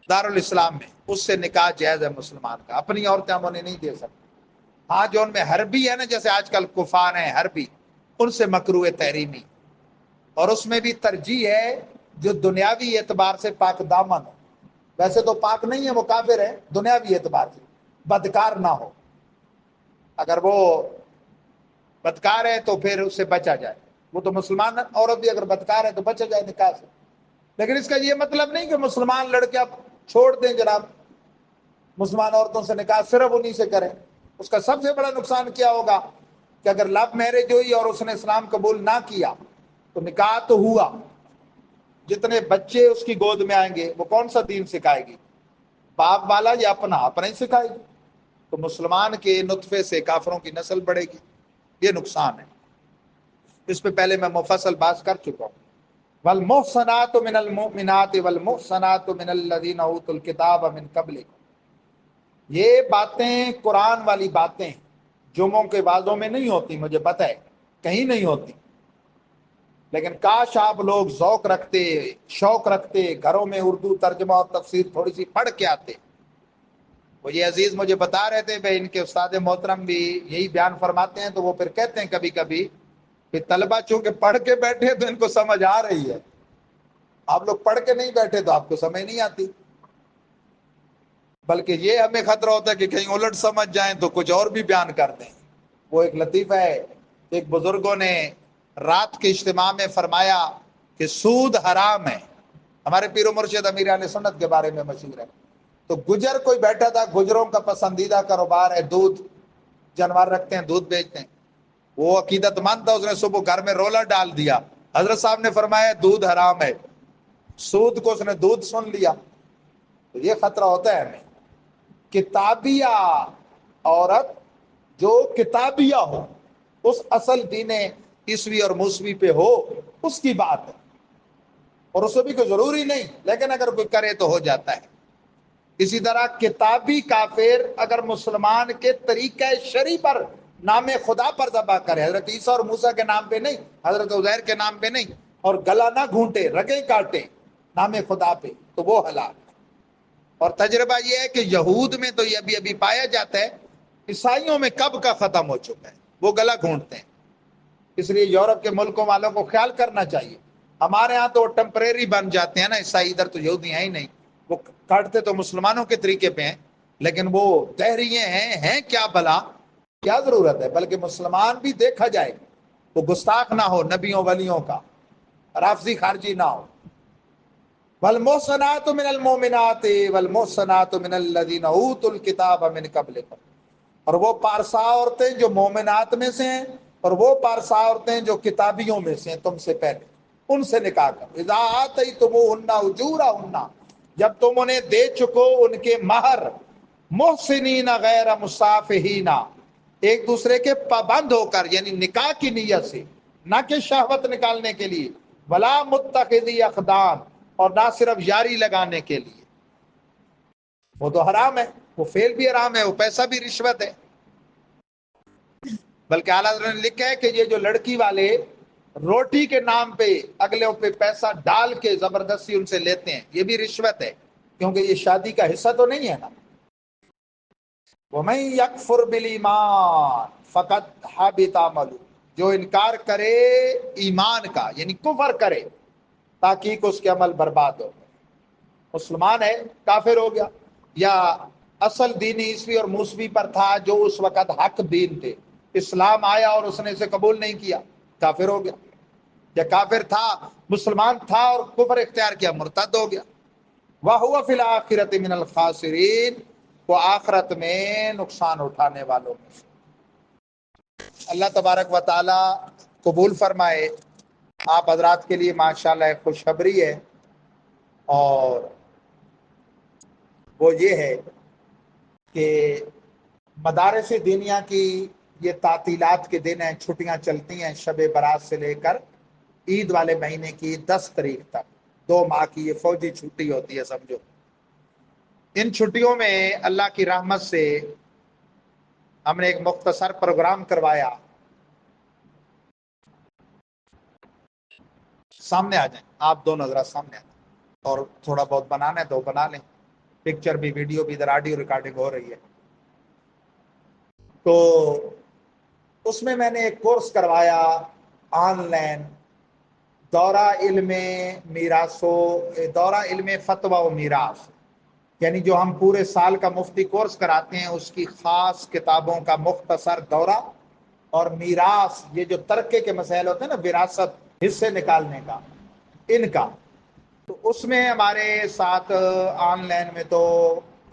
دارالاسلام میں، اس سے نکاح جائز ہے مسلمان کا. اپنی عورتیں ہم انہیں نہیں دے سکتے. ہاں جو ان میں حربی ہے نا، جیسے آج کل کفار ہیں حربی، ان سے مکروہ تحریمی، اور اس میں بھی ترجیح ہے جو دنیاوی اعتبار سے پاک دامن ہو. ویسے تو پاک نہیں ہے، وہ کافر ہے دنیاوی اعتبار سے، بدکار نہ ہو. اگر وہ بدکار ہے تو پھر اس سے بچا جائے. وہ تو مسلمان عورت بھی اگر بدکار ہے تو بچا جائے نکاح سے. لیکن اس کا یہ مطلب نہیں کہ مسلمان لڑکے اب چھوڑ دیں جناب، مسلمان عورتوں سے نکاح صرف انہی سے کریں. اس کا سب سے بڑا نقصان کیا ہوگا کہ اگر لو میرج ہوئی اور اس نے اسلام قبول نہ کیا تو نکاح تو ہوا، جتنے بچے اس کی گود میں آئیں گے وہ کون سا دین سکھائے گی؟ باپ والا یا اپنا ہی سکھائے گی. تو مسلمان کے نطفے سے کافروں کی نسل بڑھے گی. یہ نقصان ہے. اس پہ پہلے میں مفصل بات کر چکا ہوں. والمحصنات من المؤمنات والمحصنات من الذین اوتوا الکتاب من قبلکم. یہ باتیں قرآن والی باتیں جمعوں کے وعظوں میں نہیں ہوتی، مجھے پتہ ہے کہیں نہیں ہوتی، لیکن کاش آپ لوگ ذوق رکھتے، شوق رکھتے، گھروں میں اردو ترجمہ اور تفسیر تھوڑی سی پڑھ کے آتے. وہ یہ عزیز مجھے بتا رہے تھے بھائی ان کے استاد محترم بھی یہی بیان فرماتے ہیں، تو وہ پھر کہتے ہیں کبھی کبھی کہ طلبہ چونکہ پڑھ کے بیٹھے تو ان کو سمجھ آ رہی ہے، آپ لوگ پڑھ کے نہیں بیٹھے تو آپ کو سمجھ نہیں آتی. بلکہ یہ ہمیں خطرہ ہوتا ہے کہ کہیں الٹ سمجھ جائیں تو کچھ اور بھی بیان کر دیں. وہ ایک لطیفہ ہے، ایک بزرگوں نے رات کے اجتماع میں فرمایا کہ سود حرام ہے. ہمارے پیر و مرشد امیر اہل سنت کے بارے میں مشہور ہے. تو گجر کوئی بیٹھا تھا، گجروں کا پسندیدہ کاروبار ہے دودھ، جانور رکھتے ہیں دودھ بیچتے ہیں. وہ عقیدت مند تھا، اس نے صبح گھر میں رولر ڈال دیا. حضرت صاحب نے فرمایا دودھ حرام ہے. سود کو اس نے دودھ سن لیا. تو یہ خطرہ ہوتا ہے ہمیں. کتابیہ عورت جو کتابیہ ہو، اس اصل دین عیسوی اور موسوی پہ ہو، اس کی بات ہے، اور اس بھی کوئی ضروری نہیں، لیکن اگر کوئی کرے تو ہو جاتا ہے. اسی طرح کتابی کافر اگر مسلمان کے طریقہ شرعی پر نام خدا پر ذبح کرے، حضرت عیسیٰ اور موسیٰ کے نام پہ نہیں، حضرت عزیر کے نام پہ نہیں، اور گلا نہ گھونٹے، رگیں کاٹے نام خدا پہ، تو وہ حلال. اور تجربہ یہ ہے کہ یہود میں تو یہ ابھی ابھی پایا جاتا ہے، عیسائیوں میں کب کا ختم ہو چکا ہے، وہ گلا گھونٹتے ہیں. اس لیے یورپ کے ملکوں والوں کو خیال کرنا چاہیے. ہمارے ہاں تو ٹیمپریری بن جاتے ہیں نا عیسائی، ادھر تو یہودی ہیں ہی نہیں. وہ کاٹتے تو مسلمانوں کے طریقے پہ ہیں، لیکن وہ دہریے ہیں کیا بلا، کیا ضرورت ہے. بلکہ مسلمان بھی دیکھا جائے وہ گستاخ نہ ہو نبیوں ولیوں کا، رافضی خارجی نہ ہو. والمحصنات من المؤمنات والمحصنات من الذین اوتوا الکتاب من قبلکم. اور وہ پارسا عورتیں جو مومنات میں سے ہیں، اور وہ پارسا عورتیں جو کتابیوں میں سے ہیں تم سے پہلے، ان سے نکاح کرو. اذا آتیتموہن اجورہن، جب تم انہیں دے چکو ان کے مہر، محسنین غیر مصافحین، ایک دوسرے کے پابند ہو کر، یعنی نکاح کی نیت سے، نہ کہ شہوت نکالنے کے لیے، ولا متخذی اخدان، اور نہ صرف یاری لگانے کے لیے. وہ تو حرام ہے، وہ فعل بھی حرام ہے، وہ پیسہ بھی رشوت ہے. بلکہ اعلیٰ حضرت نے لکھا ہے کہ یہ جو لڑکی والے روٹی کے نام پہ اگلے پہ پیسہ ڈال کے زبردستی ان سے لیتے ہیں، یہ بھی رشوت ہے، کیونکہ یہ شادی کا حصہ تو نہیں ہے نا. وَمَن يَكْفُرْ بِالْإِيمَانِ فَقَدْ حَبِطَ عَمَلُهُ، جو انکار کرے ایمان کا، یعنی کفر کرے، تاکہ اس کے عمل برباد ہو. مسلمان ہے کافر ہو گیا، یا اصل دین عیسوی اور موسوی پر تھا جو اس وقت حق دین تھے، اسلام آیا اور اس نے اسے قبول نہیں کیا، کافر ہو گیا. یا کافر تھا، مسلمان تھا اور کفر اختیار کیا، مرتد ہو گیا. وَهُوَ فِي الْآخِرَةِ مِنَ الْخَاسِرِينَ، وہ آخرت میں نقصان اٹھانے والوں میں سے. اللہ تبارک و تعالی قبول فرمائے. آپ حضرات کے لیے ماشاءاللہ ایک خوشخبری ہے، اور وہ یہ ہے کہ مدارس دینیا کی یہ تعطیلات کے دن ہیں، چھٹیاں چلتی ہیں شب برات سے لے کر عید والے مہینے کی 10 تاریخ تک، 2 ماہ کی یہ فوجی چھٹی ہوتی ہے سمجھو. ان چھٹیوں میں اللہ کی رحمت سے ہم نے ایک مختصر پروگرام کروایا. سامنے آ جائیں آپ دو، نظرات سامنے آ جائیں، اور تھوڑا بہت بنانا ہے تو بنا لیں، پکچر بھی، ویڈیو بھی، ادھر آڈیو ریکارڈنگ ہو رہی ہے. تو اس میں نے ایک کورس کروایا آن لائن، دورہ علم میراث و دورہ علم فتویٰ و میراث، یعنی جو ہم پورے سال کا مفتی کورس کراتے ہیں اس کی خاص کتابوں کا مختصر دورہ، اور میراث، یہ جو ترکے کے مسائل ہوتے ہیں نا، وراثت، حصے نکالنے کا، ان کا. تو اس میں ہمارے ساتھ آن لائن میں تو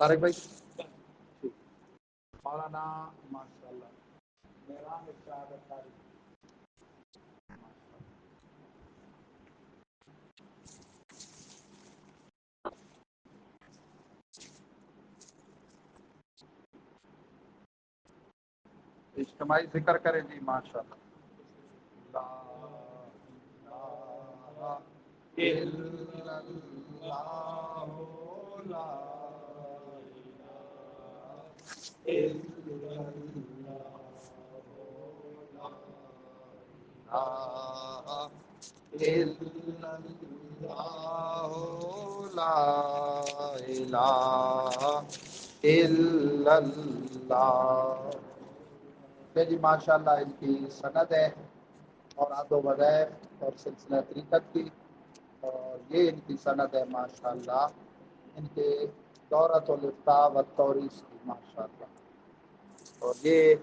طارق بھائی مولانا ماشاء اللہ میران ارشاد اطہری اجتماعی ذکر کریں جی ماشاء اللہ لا الہ الا اللہ لا الہ الا الا اللہ جی ماشاء اللہ ان کی سند ہے اور آد و وظائف اور سلسلہ طریقت کی اور یہ ان کی سند ہے ماشاء اللہ ان کے دورت الافتاء و توریث کی ماشاء اللہ اور یہ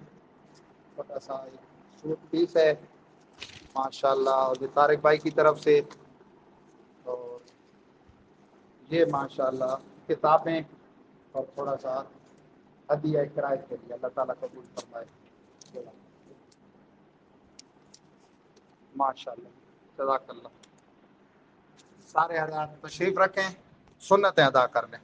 چھوٹا سا سوٹ پیس ہے ماشاء اللہ اور یہ طارق بھائی کی طرف سے اور یہ ماشاء اللہ کتابیں اور تھوڑا سا ہدیہ کرائے کے لیے اللہ تعالیٰ قبول فرمائے ماشاء اللہ جزاک اللہ سارے حضرات تشریف رکھیں سنتیں ادا کر لیں